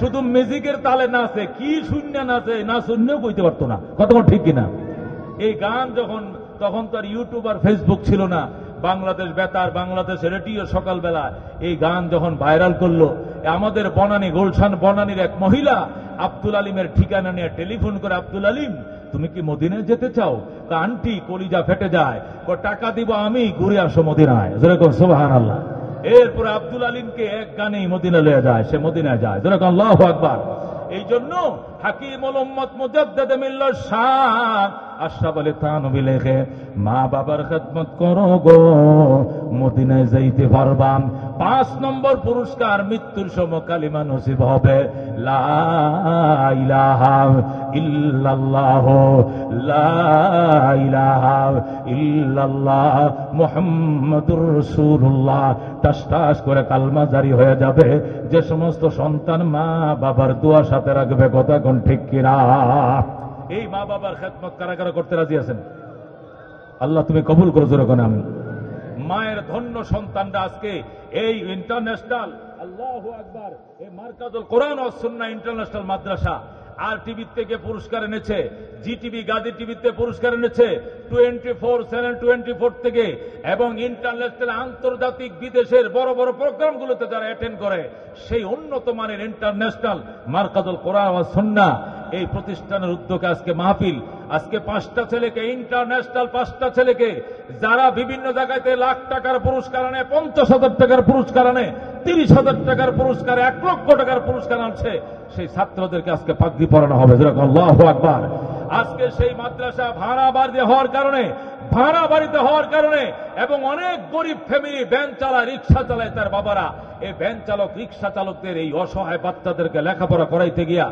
শুধু মিউজিকের তালে নাচে, কি শূন্য নাচে, না শূন্যও কইতে পারতো না। কথা ঠিক কিনা? এই গান যখন, তখন তো আর ইউটিউব আর ফেসবুক ছিল না। বাংলাদেশ বেতার, বাংলাদেশ রেডিও সকালবেলা এই গান যখন ভাইরাল করলো, আমাদের বনানী, গুলশান বনানীর এক মহিলা আব্দুল আলিমের ঠিকানা নিয়ে টেলিফোন করে, আব্দুল আলিম তুমি কি মদিনায় যেতে চাও? আন্টি কলিজা ফেটে যায়, টাকা দিব আমি, ঘুরে আসো মদিনায়। যেরকম সুবহানাল্লাহ। এরপরে আব্দুল আলিমকে এক গানেই মদিনা লয়ে যায়, সে মদিনায় যায়। যেরকম আল্লাহু আকবার। এই জন্য হাকিমুল উম্মত মুজাদ্দিদ মিল্লাত শাহ আশরাফ আলী থানভী লেখে, মা বাবার খেদমত করো গো, মদিনায় যাইতে পারবা। 5 নম্বর পুরস্কার, মৃত্যুর সময় কালিমা নসিব হবে, লা ইলাহা ইল্লাল্লাহ, লা ইলাহা ইল্লাল্লাহ মুহাম্মাদুর রাসূলুল্লাহ। টাস টাস করে কালমা জারি হয়ে যাবে। যে সমস্ত সন্তান মা বাবার দোয়া সাথে রাখবে, কথা কোন ঠিক কিনা? এই মা বাবার খেদমত কারা কারা করতে রাজি আছেন? আল্লাহ তুমি কবুল করো। যেরকম আমি মায়ের ধন্য সন্তানরা আজকে এই ইন্টারন্যাশনাল, আল্লাহু আকবার, এই মারকাজুল কোরআন ও সুন্নাহ ইন্টারন্যাশনাল মাদ্রাসা আর টিভি থেকে পুরস্কার এনেছে, জি টিভি, গাজী টিভিতে পুরস্কার এনেছে, 24/7 থেকে, এবং ইন্টারন্যাশনাল আন্তর্জাতিক বিদেশের বড় বড় প্রোগ্রামগুলোতে যারা অ্যাটেন্ড করে, সেই উন্নত মানের ইন্টারন্যাশনাল মারকাজুল কোরআন ও সুন্নাহ এই প্রতিষ্ঠানের উদ্যোগে আজকে মাহফিল। আজকে 5টা ছেলেকে, ইন্টারন্যাশনাল 5টা ছেলেকে, যারা বিভিন্ন জায়গাতে লাখ টাকার পুরস্কার আনে, 50,000 টাকার পুরস্কার আনে, 30,000 টাকার পুরস্কার, 1 লক্ষ টাকার পুরস্কার আনছে, সেই ছাত্রদেরকে আজকে পাগড়ি পরানো হবে। যেরকম আল্লাহু আকবার। আজকে সেই মাদ্রাসা ভাড়া বাড়িতে হওয়ার কারণে এবং অনেক গরিব ফ্যামিলি ভ্যান চালায়, রিক্সা চালায় তার বাবারা, এই ভ্যান চালক, রিক্সা চালকদের এই অসহায় বাচ্চাদেরকে লেখাপড়া করাইতে গিয়া,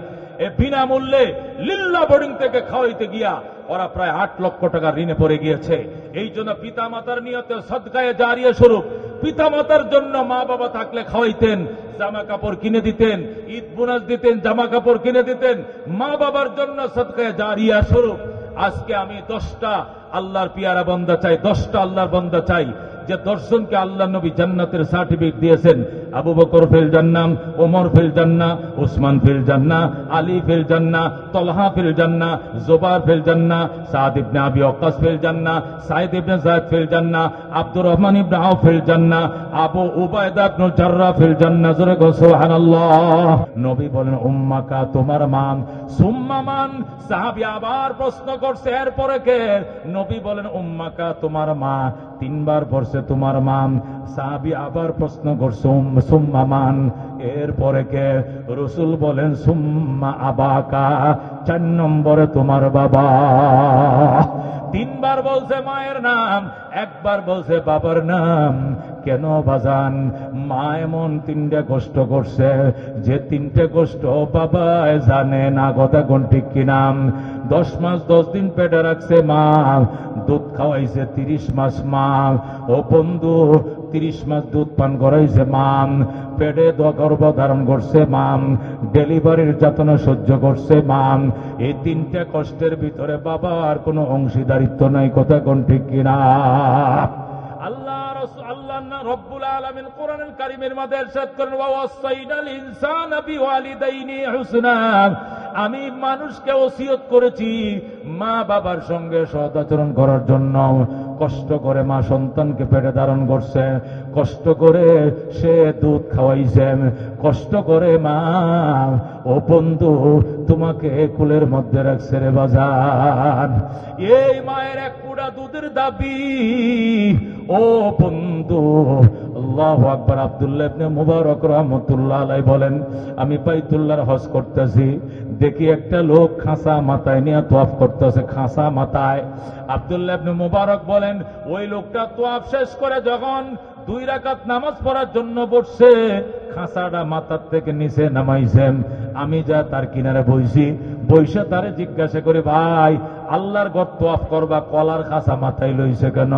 বিনামূল্যে লিল্লা বোর্ডিং থেকে খাওয়াইতে গিয়া ওরা প্রায় 8 লক্ষ টাকা ঋণে পড়ে গিয়েছে। এই জন্য পিতামাতার নিয়তে সদকায়ে জারিয়া স্বরূপ, পিতামাতার জন্য মা বাবা থাকলে খাওয়াইতেন, জামা কাপড় কিনে দিতেন, ঈদ বোনাস দিতেন, জামা কাপড় কিনে দিতেন, মা বাবার জন্য সদকায়ে জারিয়া স্বরূপ। আজকে আমি 10টা আল্লাহর পিয়ারা বান্দা চাই, 10টা আল্লাহর বান্দা চাই, যে 10 জনকে আল্লাহ নবী জান্নাতের সার্টিফিকেট দিয়েছেন। আবু বকর ফিল জান্নাহ, ওমর ফিল জান্নাহ, উসমান ফিল জান্নাহ, আলী ফিল জান্নাহ, তলহা ফিল জান্নাহ, জুবাইর ফিল জান্নাহ, সাদ ইবনে আবি ওয়াক্কাস ফিল জান্নাহ, সাইদ ইবনে যায়েদ ফিল জান্নাহ, আব্দুর রহমান ইবনে আউফ ফিল জান্নাহ, আবু উবাইদা ইবনে জাররাহ ফিল জান্নাহ। জোরে বলো সুবহানাল্লাহ। নবী বলেন, উম্মাকা, তোমার মান, সুম্মা মান। সাহাবী আবার প্রশ্ন করছে, এরপরে কে? নবী বলেন, উম্মাকা, তোমার মা। 3 বার পড়ছে তোমার মা। সাহাবী আবার প্রশ্ন করছে, সুম্মা মান, এরপরে কে? রাসূল বলেন, সুম্মা আবাকা, 4 নম্বরে তোমার বাবা। 3 বার বলছে মায়ের নাম, 1 বার বলছে বাবার নাম। কেন বাজান? মা এমন 3টে কষ্ট করছে, যে 3টে কষ্ট বাবা জানে না। কথা কোন ঠিক কিনা? 10 মাস 10 দিন পেটে রাখছে মা, দুধ খাওয়াইছে 30 মাস মা। ও বন্ধু, 30 মাস দুধ পান করাইছে মা, পেটে গর্ভ ধারণ করছে মা, ডেলিভারির যাতনা সহ্য করছে মা। এই 3টে কষ্টের ভিতরে বাবার কোনো অংশীদারিত্ব নাই। কথা কোন ঠিক কিনা? আল্লাহ রব্বুল আলামিন কোরআনুল কারীমের মধ্যে ইরশাদ করেন, ওয়া ওয়াসাইনাল ইনসানা বিওয়ালিদাইনি হুসনা। আমি মানুষকে ওসিয়ত করেছি মা বাবার সঙ্গে সদাচরণ করার জন্য। কষ্ট করে মা সন্তানকে পেটে ধারণ করছে, কষ্ট করে সে দুধ খাওয়াইছেন, কষ্ট করে মা, ও বন্ধু, তোমাকে কুলের মধ্যে রাখছে রে বাজান। এই মায়ের 1 পুরা দুধের দাবি। ও বন্ধু, আল্লাহু আকবার। আব্দুল্লাহ ইবনে মুবারক রাহমাতুল্লাহ আলাইহি বলেন, আমি বাইতুল্লাহর হজ করতেছি, দেখি একটা লোক খাঁচা মাথায় নিয়ে তোয়াফ করতেছে, খাঁচা মাথায়। আব্দুল্লাহ ইবনে মুবারক বলেন, ওই লোকটা তোয়াফ শেষ করে যখন 2 রাকাত নামাজ পড়ার জন্য বসছে, খাঁচাটা মাথার থেকে নিচে নামাইছেন। আমি যা তার কিনারে বইছি, বইসা তারে জিজ্ঞাসা করে, ভাই আল্লাহর ঘর তোয়াফ করবা, কলার খাঁচা মাথায় লইছে কেন?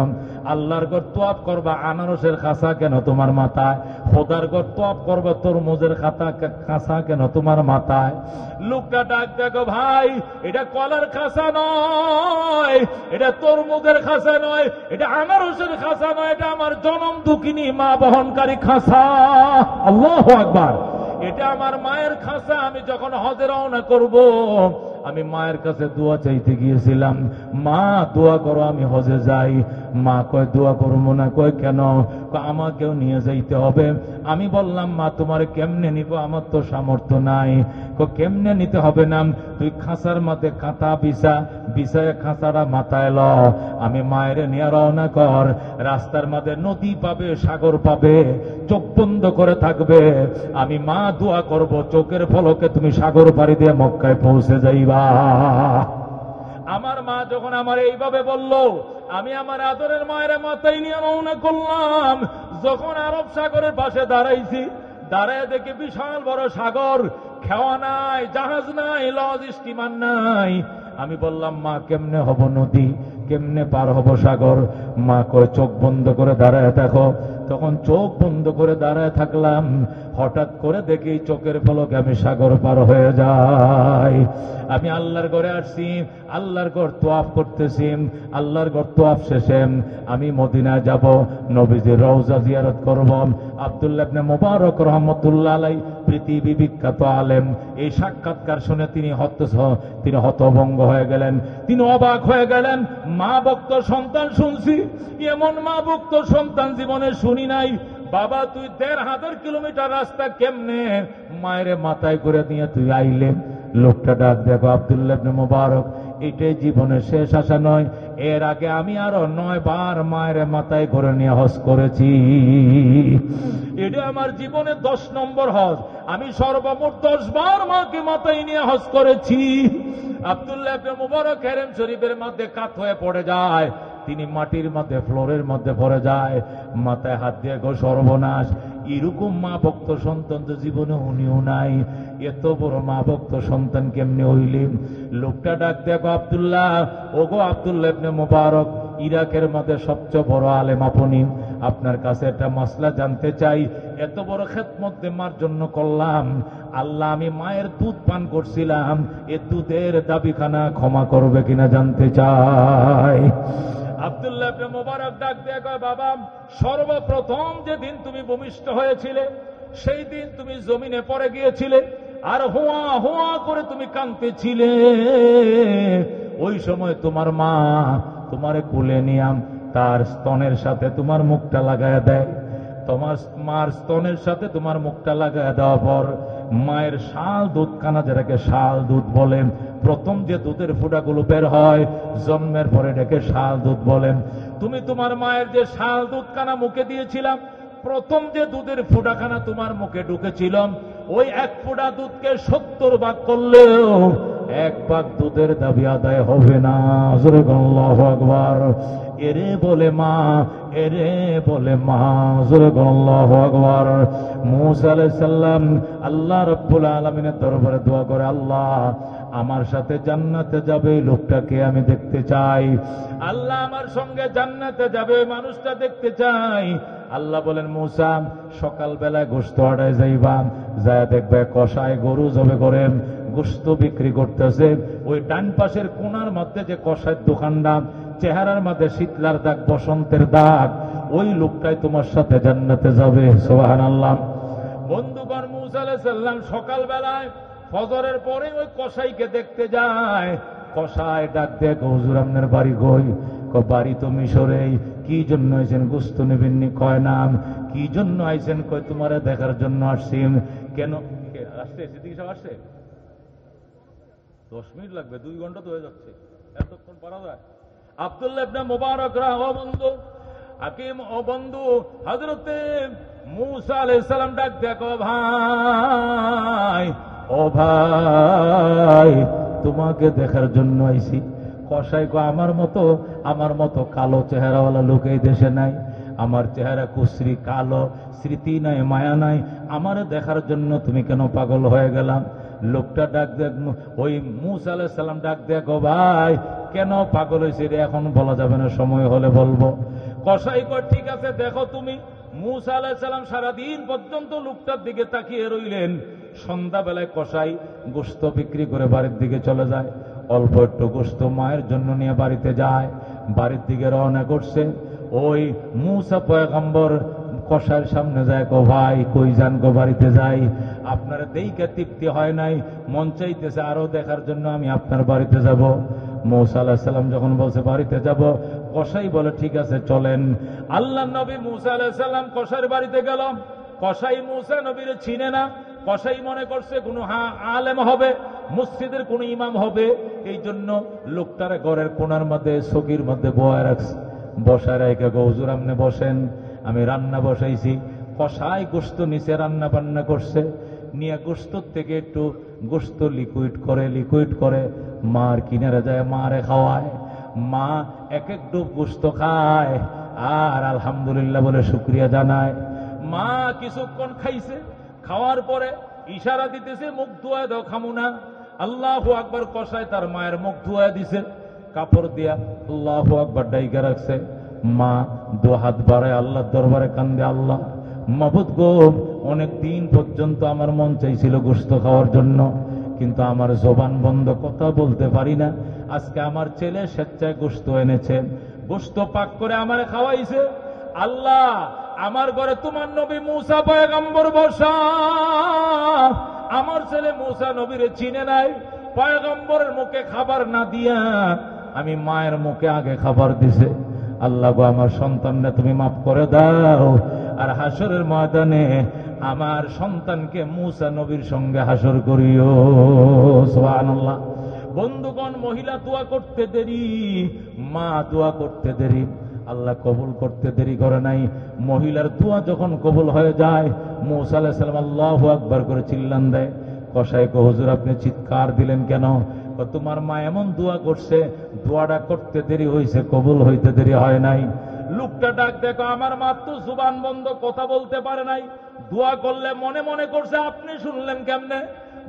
আল্লাহর ঘর তোয়াফ করবা, আনারসের খাঁচা কেন তোমার মাথায়? খোদার ঘর তোয়াফ করবা, তরমুজের খাঁচা কেন তোমার মাথায়? লোকটা ডাক দেখো, ভাই এটা কলার খাঁচা নয়, এটা তরমুজের খাঁচা নয়, এটা আনারসের খাঁচা নয়, এটা আমার জনম দুঃখিনী মা বহনকারী খাঁচা। আল্লাহু আকবার। এটা আমার মায়ের খাঁচা। আমি যখন হজে রওনা করব, আমি মায়ের কাছে দোয়া চাইতে গিয়েছিলাম, মা দোয়া করো আমি হজে যাই। মা কয় দোয়া করবো না। কয় কেন? আমাকেও নিয়ে যাইতে হবে। আমি বললাম, মা তোমার কেমনে নিব, আমার তো সামর্থ্য নাই। কেমনে নিতে হবে না, তুই খাঁচার মধ্যে কাঁথা বিছায় খাঁচাটা মাথায় ল, আমি মায়ের নিয়ে রওনা কর। রাস্তার মধ্যে নদী পাবে, সাগর পাবে, চোখ বন্ধ করে থাকবে, আমি মা দোয়া করব, চোখের পলকে তুমি সাগর পাড়ি দিয়ে মক্কায় পৌঁছে যাইবা। আমার মা যখন আমার এইভাবে বলল, আমি আমার আদরের মায়ের মাথায় নিয়ে রওনা করলাম। যখন আরব সাগরের পাশে দাঁড়াইছি, দাঁড়ায় দেখি বিশাল বড় সাগর, খেওয়া নাই, জাহাজ নাই, লজ স্টিমার নাই। আমি বললাম, মা কেমনে হব নদী, কেমনে পার হব সাগর? মা কয় চোখ বন্ধ করে দাঁড়ায় দেখো। তখন চোখ বন্ধ করে দাঁড়ায় থাকলাম, হঠাৎ করে দেখি চোখের পলকে আমি সাগর পার হয়ে যাই। আমি আল্লাহর ঘরে আসছি, আল্লাহর ঘর তোয়াফ করতেছি। আল্লাহর ঘর তোয়াফ শেষে আমি মদিনায় যাব, নবীজির রওজা জিয়ারত করব। আব্দুল্লাহ ইবনে মুবারক রাহমাতুল্লাহ আলাইহি, পৃথিবী বিখ্যাত আলেম, এই সাক্ষাৎকার শুনে তিনি হতভম্ব হয়ে গেলেন, তিনি অবাক হয়ে গেলেন। মা ভক্ত সন্তান শুনছি, এমন মা ভক্ত সন্তান জীবনে শুনি নাই। বাবা তুই ১,৫০০ কিলোমিটার রাস্তা কেমনে মায়ের মাথায় করে নিয়ে তুই আইলে? লোকটা ডাক দেখো, আব্দুল্লাহ ইবনে মুবারক, এটাই জীবনের শেষ আশা নয়, এর আগে আমি আরো ৯ বার মায়ের মাথায় করে নিয়ে হজ করেছি। এটা আমার জীবনে ১০ নম্বর হজ। আমি সর্বমোট ১০ বার মাকে মাথায় নিয়ে হজ করেছি। আব্দুল্লাহ ইবনে মুবারক হেরেম শরীফের মধ্যে কাত হয়ে পড়ে যায়, তিনি মাটির মধ্যে, ফ্লোরের মধ্যে পড়ে যায়, মাথায় হাত দিয়ে গো সর্বনাশ, এরকম মা ভক্ত সন্তান তো জীবনে উনিও নাই, এত বড় মা ভক্ত সন্তান কেমনে হইলেন? লোকটা ডাক দেখো, আব্দুল্লাহ, ওগো আব্দুল্লাহ ইবনে মুবারক, ইরাকের মধ্যে সবচেয়ে বড় আলেম আপনি, আপনার কাছে একটা মাসলা জানতে চাই। এত বড় খেদমত মার জন্য করলাম, আল্লাহ আমি মায়ের দুধ পান করছিলাম, এ দুধের দাবিখানা ক্ষমা করবে কিনা জানতে চাই। আব্দুল্লাহ ইবনে মুবারক ডাক দিয়ে কয়, বাবা সর্বপ্রথম যেদিন তুমি ভূমিষ্ঠ হয়েছিলে, সেই দিন তুমি জমিনে পড়ে গিয়েছিলে, আর হোয়া হোয়া করে তুমি কাঁদতেছিলে। ওই সময় তোমার মা তোমারে কুলে নিয়াম, তার স্তনের সাথে তোমার মুখটা লাগায় দেয়। তোমার মার স্তনের সাথে তোমার মুখটা লাগায় দেওয়ার পর মায়ের শাল দুধ কানা, যেটাকে শাল দুধ বলেন, প্রথম যে দুধের ফুটাগুলো বের হয় জন্মের পরে এটাকে শাল দুধ বলেন। তুমি তোমার মায়ের যে শাল দুধ কানা মুখে দিয়েছিলাম, প্রথম যে দুধের ফুটাখানা তোমার মুখে ঢুকেছিলাম, ওই ১ ফোঁটা দুধকে ৭০ ভাগ করলেও 1 ভাগ দুধের দাবি আদায় হবে না। আল্লাহু আকবার। এরে বলে মা, এরে বলে মা, আল্লাহু আকবার। মূসা আলাইহিস সালাম আল্লাহ রাব্বুল আলামিনের দরবারে দোয়া করে, আল্লাহ আমার সাথে জান্নাতে যাবে এই লোকটাকে আমি দেখতে চাই। আল্লাহ আমার সঙ্গে জান্নাতে যাবে ওই মানুষটা দেখতে চাই। আল্লাহ বলেন, মূসা সকালবেলায় গোশত আড়ায় যাইবা, যায় দেখবে কষায় গরু জবে করেন, গোশত বিক্রি করতেছে। ওই ডান পাশের কোনার মধ্যে যে কষায় দোকানটা, চেহারার মধ্যে শীতলার দাগ, বসন্তের দাগ, ওই লোকটাই তোমার সাথে জান্নাতে যাবে। সুবহানাল্লাহ। বন্ধুগণ, মূসা আলাইহিস সালাম সকালবেলায় ফজরের পরে ওই কসাইকে দেখতে যায়। কসাই ডাক দেখ, হুজুর আপনার বাড়ি কই? বাড়ি তো মিশরে। কি জন্য আইছেন? গোশত নেবেননি? কয় নাম। কি জন্য আইছেন? কয় তোমারে দেখার জন্য আসছি। কেন আসছে? সিদ্দিকী সাহেব আসছে? 10 মিনিট লাগবে, 2 ঘন্টা তো হয়ে যাচ্ছে, এতক্ষণ পারা যায়? আব্দুল্লাহ ইবনে মুবারক ও বন্ধু, হাকিম ও বন্ধু, হযরতে মূসা আলাইহিস সালাম ডাক দেখো, ভাই ও ভাই তোমাকে দেখার জন্য আইছি। কসাই কো, আমার মতো কালো চেহারাওয়ালা লোক এই দেশে নাই, আমার চেহারা কুশ্রী কালো, স্মৃতি নাই, মায়া নাই, আমার দেখার জন্য তুমি কেন পাগল হয়ে গেলাম? লোকটা ডাক দেখ, ওই মূসা আলাইহিস সালাম ডাক দেখ, ও ভাই কেন পাগল হয়েছে রে? এখন বলা যাবে না, সময় হলে বলবো। কসাই কয় ঠিক আছে দেখো তুমি। মূসা আলাইহিস সালাম সারাদিন পর্যন্ত লোকটার দিকে তাকিয়ে রইলেন। সন্ধ্যাবেলায় কসাই গোশত বিক্রি করে বাড়ির দিকে চলে যায়। অল্প একটু গোশত মায়ের জন্য নিয়ে বাড়িতে যায়। বাড়ির দিকে রওনা করছে। ওই মূসা পয়গম্বর কসাইয়ের সামনে যায়, কো ভাই কই যান গো? বাড়িতে যাই, আপনার দেইকে তৃপ্তি হয় নাই, মন চাইতেছে আরো দেখার জন্য, আমি আপনার বাড়িতে যাব। মূসা আলাইহিস সালাম যখন বলছে বাড়িতে যাব, কসাই বলে ঠিক আছে চলেন। আল্লাহর নবী মূসা আলাইহিস সালাম কসাইয়ের বাড়িতে গেল। কসাই মূসা নবীরে চিনে না। কসাই মনে করছে কোন আলেম হবে, মসজিদের কোন ইমাম হবে, এই জন্য লোকটারে ঘরের কোণার মধ্যে চকির মধ্যে বসায় রাখছে। বসায় রেখে হুজুর আপনি বসেন, আমি রান্না বসাইছি। কসাই গোশত নিচে রান্না বান্না করছে, নিয়ে গোশত থেকে একটু গোশত লিকুইড করে মার কিনারে যায়, মারে খাওয়ায়। মা এক এক ডুব গোশত খায় আর আলহামদুলিল্লাহ বলে শুকরিয়া জানায়। মা কিছুক্ষণ খাইছে, খাওয়ার পরে ইশারা দিতেছে মুখ ধোয়া দাও, খামু না। আল্লাহু আকবার, কসাই তার মায়ের মুখ ধোয়া দিছে কাপড় দিয়া, আল্লাহু আকবার ডাইকা রাখছে। মা দু হাত বাড়ায় আল্লাহর দরবারে কান্দে, আল্লাহ মাবুদ গো, অনেক দিন পর্যন্ত আমার মন চাইছিল গোশত খাওয়ার জন্য, কিন্তু আমার জবান বন্ধ, কথা বলতে পারি না। আজকে আমার ছেলে স্বেচ্ছায় গোশত এনেছে, গোশত পাক করে আমারে খাওয়াইছে। আল্লাহ আমার ঘরে তোমার নবী মূসা পয়গম্বর বসা, আমার ছেলে মূসা নবীরে চিনে নাই, পয়গম্বরের মুখে খাবার না দিয়া আমি মায়ের মুখে আগে খাবার দিছে। আল্লাহ গো, আমার সন্তানরা তুমি মাফ করে দাও, আর হাসরের ময়দানে আমার সন্তানকে মূসা নবীর সঙ্গে হাসর করিও। সুবহানাল্লাহ। বন্ধুগণ, মহিলা দোয়া করতে দেরি, মা দোয়া করতে দেরি, আল্লাহ কবুল করতে দেরি করে নাই। মহিলার দোয়া যখন কবুল হয়ে যায়, মূসা আলাইহিস সালাম আল্লাহু আকবার করে চিল্লান দেয়। কসাই কো হুজুর আপনি চিৎকার দিলেন কেন? তোমার মা এমন দোয়া করছে, দোয়াটা করতে দেরি হয়েছে, কবুল হইতে দেরি হয় নাই। লোকটা ডাক দেখো, আমার মা তো জুবান বন্ধ, কথা বলতে পারে নাই, দোয়া করলে মনে মনে করছে, আপনি শুনলেন কেমনে?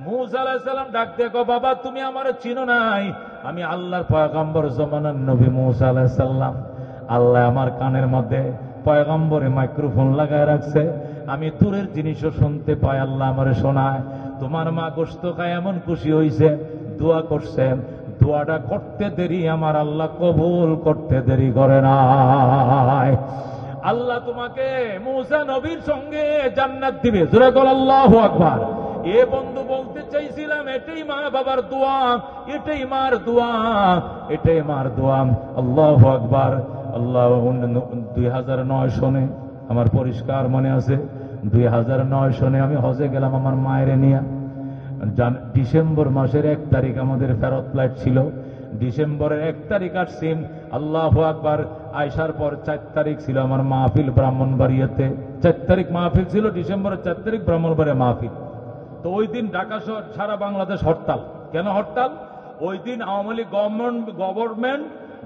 মূসা আলাইহিস সালাম ডাক দেখো, বাবা তুমি আমারে চিনো নাই, আমি আল্লাহর পয়গম্বর জমানার নবী মূসা আলাইহিস সালাম। আল্লাহ আমার কানের মধ্যে পয়গম্বরে মাইক্রোফোন লাগায় রাখছে, আমি দূরের জিনিসও শুনতে পাই, আল্লাহ আমারে শোনায়। তোমার মা গোশত খায় এমন খুশি হইছে, দোয়া করছে, দোয়াটা করতে দেরি, আমার আল্লাহ কবুল করতে দেরি করে নাই। আল্লাহ তোমাকে মূসা নবীর সঙ্গে জান্নাত দিবে। জোরে বল আল্লাহু আকবার। এ বন্ধু বলতে চাইছিলাম, এটাই মা বাবার দোয়া, এটাই মার দোয়া, এটাই মার দোয়া। আল্লাহু আকবার। আল্লাহ 2009 সনে আমার পরিষ্কার মনে আছে, 2009 সনে আমি হজে গেলাম আমার মায়ের নিয়ে। ডিসেম্বর মাসের 1 তারিখ আমাদের ফেরত ফ্লাইট ছিল। ডিসেম্বরের 1 তারিখ আসছি, আল্লাহু আকবার। আয়সার পর 4 তারিখ ছিল আমার মাহফিল ব্রাহ্মণবাড়িয়াতে। 4 তারিখ মাহফিল ছিল, ডিসেম্বরের 4 তারিখ ব্রাহ্মণবাড়িয়া মাহফিল। তো ওই দিন ঢাকা শহর সারা বাংলাদেশ হরতাল। কেন হরতাল? ওই দিন আওয়ামী লীগ গভর্নমেন্ট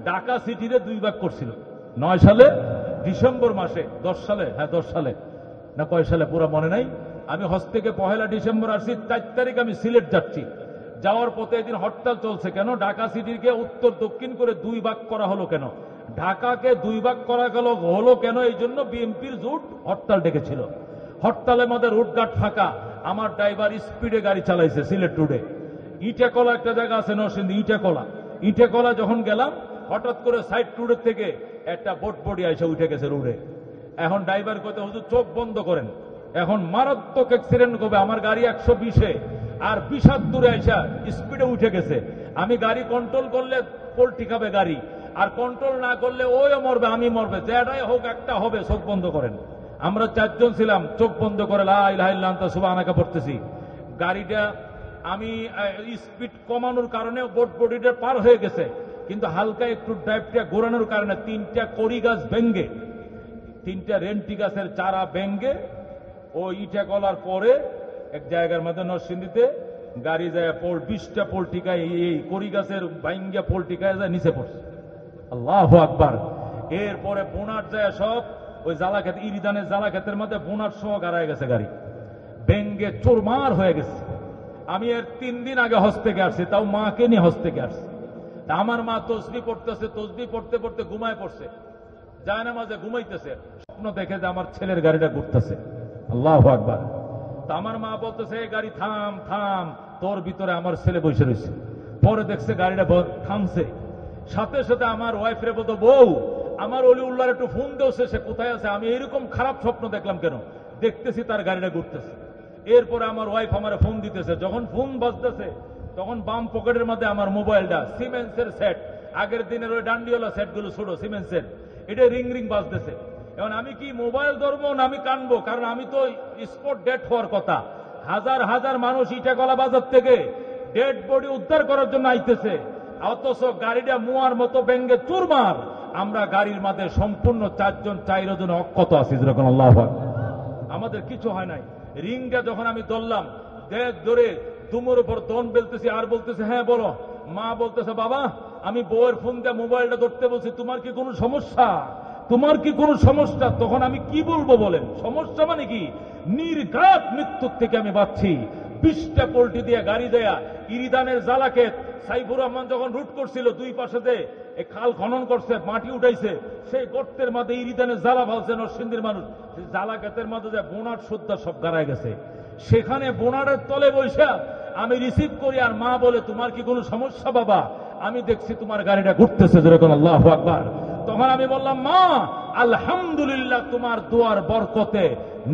ঢাকা সিটিতে 2 ভাগ করছিল। 9 সালে, ডিসেম্বর মাসে, 10 সালে, হ্যাঁ 10 সালে না কয় সালে পুরো মনে নাই। আমি হজ থেকে 1 ডিসেম্বর আসছি, 4 তারিখ আমি সিলেট যাচ্ছি। যাওয়ার পথে এদিন হরতাল চলছে। কেন? ঢাকা সিটিকে উত্তর দক্ষিণ করে 2 ভাগ করা হলো কেন? ঢাকাকে 2 ভাগ করা হলো কেন? এই জন্য বিএনপির জোট হরতাল ডেকেছিল। হরতালের মধ্যে রুটঘাট ফাঁকা, আমার ড্রাইভার স্পিডে গাড়ি চালাইছে সিলেট রোডে। ইটাকলা একটা জায়গা আছে নরসিংদী, ইটাকলা যখন গেলাম, হঠাৎ করে সাইড রোডের থেকে একটা বটবডি এসে উঠে গেছে রোডে। এখন ড্রাইভার কইতে, হুজুর চোখ বন্ধ করেন, এখন মারাত্মক অ্যাক্সিডেন্ট করবে। আমার গাড়ি 120-এ আর 75 আইসা স্পিডে উঠে গেছে। আমি গাড়ি কন্ট্রোল করলে পল্টি খাবে গাড়ি, আর কন্ট্রোল না করলে ওইও মরবে, আমি মরবে, যেটাই হোক একটা হবে। চোখ বন্ধ করেন। আমরা 4 জন ছিলাম, চোখ বন্ধ করে লা ইলাহা ইল্লাল্লাহ আনতা সুবহানাকা পড়তেছি। গাড়িটা আমি স্পিড কমানোর কারণে বটবডিটা পার হয়ে গেছে, কিন্তু হালকা একটু ড্রাইভটা ঘোরানোর কারণে 3টা কড়ি গাছ ভেঙ্গে, 3টা রেন্টি গাছের চারা ভেঙ্গে ও ইটা কলার পরে এক জায়গার মধ্যে নরসিংদীতে গাড়ি যায় 20টা পোলটিকায়, এই কড়ি গাছের ভাঙ্গা পোলটিকায় যায় নিচে পড়ছে। আল্লাহু আকবার। এরপরে বোনার যায় সব ওই জ্বালা খেতে ইরিদানের জ্বালা খেতের মধ্যে বোনার সহ গাড়ায় গেছে গাড়ি, ব্যাঙ্গে চোরমার হয়ে গেছে। আমি এর 3 দিন আগে হজ থেকে আসছি, তাও মাকে নিয়ে হজ থেকে আসছি। তা আমার মা তসবি পড়তেছে, তসবি পড়তে পড়তে ঘুমায় পড়ছে, যায় না মাঝে ঘুমাইতেছে, স্বপ্ন দেখে যে আমার ছেলের গাড়িটা ঘুরতেছে। আল্লাহু আকবার। তা আমার মা বলতেছে, এই গাড়ি থাম থাম, তোর ভিতরে আমার ছেলে বসে রয়েছে। পরে দেখছে গাড়িটা থামছে, সাথে সাথে আমার ওয়াইফরে বলতো, বউ আমার অলিউল্লাহর একটু ফোন দেওছে, সে কোথায় আছে, আমি এরকম খারাপ স্বপ্ন দেখলাম কেন, দেখতেছি তার গাড়িটা ঘুরতেছে। এরপরে আমার ওয়াইফ আমার ফোন দিতেছে, যখন ফোন বাজতেছে তখন বাম পকেটের মধ্যে আমার মোবাইলটা, সিমেন্সের সেট, আগের দিনের ওই ডান্ডিওয়ালা সেটগুলো ছোট সিমেন্সের, এটা রিং রিং বাজতেছে। এখন আমি কি মোবাইল ধরবো না আমি কানবো, কারণ আমি তো স্পট ডেড হওয়ার কথা। হাজার হাজার মানুষ ইটাকলা বাজার থেকে ডেড বডি উদ্ধার করার জন্য আইতেছে, অথচ গাড়িটা মুয়ার মতো ব্যঙ্গে চুরমার। আমরা গাড়ির মাঝে সম্পূর্ণ 4 জন 4 জন অক্ষত আছি, যেরকম আল্লাহু আকবার। আমাদের কিছু হয় নাই। রিংটা যখন আমি ধরলাম, দেখ ধরে তুমোর উপর দন বেলতেছি, আর বলতেছে, হ্যাঁ বলো। মা বলতেছে, বাবা আমি বউয়ের ফোন দিয়ে মোবাইলটা ধরতে বলছি, তোমার কি কোনো সমস্যা, তোমার কি কোনো সমস্যা? তখন আমি কি বলবো বলেন? সমস্যা মানে কি? নির্ঘাত মৃত্যুর থেকে আমি বাঁচছি। 20টা পোল্টি দিয়ে গাড়ি দেয়া ইরিদানের জ্বালাকেত, সাইফুর রহমান যখন রুট করছিল, 2 পাশেতে এই খাল খনন করছে, মাটি উঠাইছে, সেই গর্তের মধ্যে ইরিদানের জ্বালা ফালছে নরসিংদীর মানুষ। জ্বালাকেতের মধ্যে যে বোনার সুদ্ধা সব গাড়ায় গেছে, সেখানে বোনারের তলে বৈশা আমি রিসিভ করি, আর মা বলে, তোমার কি কোনো সমস্যা বাবা? আমি দেখছি তোমার গাড়িটা ঘুরতেছে, যেরকম আল্লাহু আকবার। তখন আমি বললাম, মা আলহামদুলিল্লাহ, তোমার দোয়ার বরকতে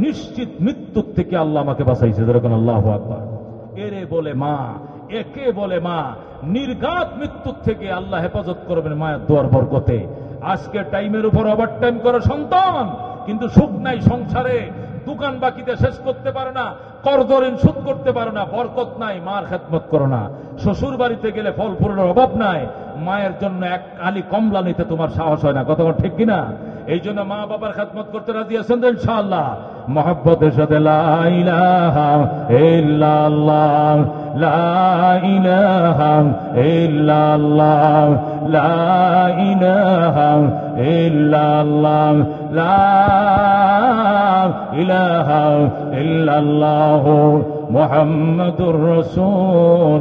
নিশ্চিত মৃত্যুর থেকে আল্লাহ আমাকে বাঁচাইছে, যেরকম আল্লাহু আকবার। এরে বলে মা, একে বলে মা, নির্ঘাত মৃত্যুর থেকে আল্লাহ হেফাজত করবেন মায়ের দোয়ার বরকতে। আজকে টাইমের উপর ওভার টাইম করে সন্তান, কিন্তু সুখ নাই সংসারে, দোকান বাকিতে শেষ করতে পারে না, কর্জঋণ শোধ করতে পারে না, বরকত নাই, মার খেদমত করো না। শ্বশুর বাড়িতে গেলে ফল ফুলের অভাব নাই, মায়ের জন্য এক আলি কমলা নিতে তোমার সাহস হয় না, কথা ঠিক কিনা? এই জন্য মা বাবার খেদমত করতে রাজি আছেন তো ইনশাআল্লাহ? মহব্বতের সাথে লা ইলাহা ইল্লাল্লাহ, লা ইলাহা ইল্লাল্লাহ, লা ইলাহা ইল্লাল্লাহ, লা ইলাহা ইল্লাল্লাহ মুহাম্মাদুর রাসূল।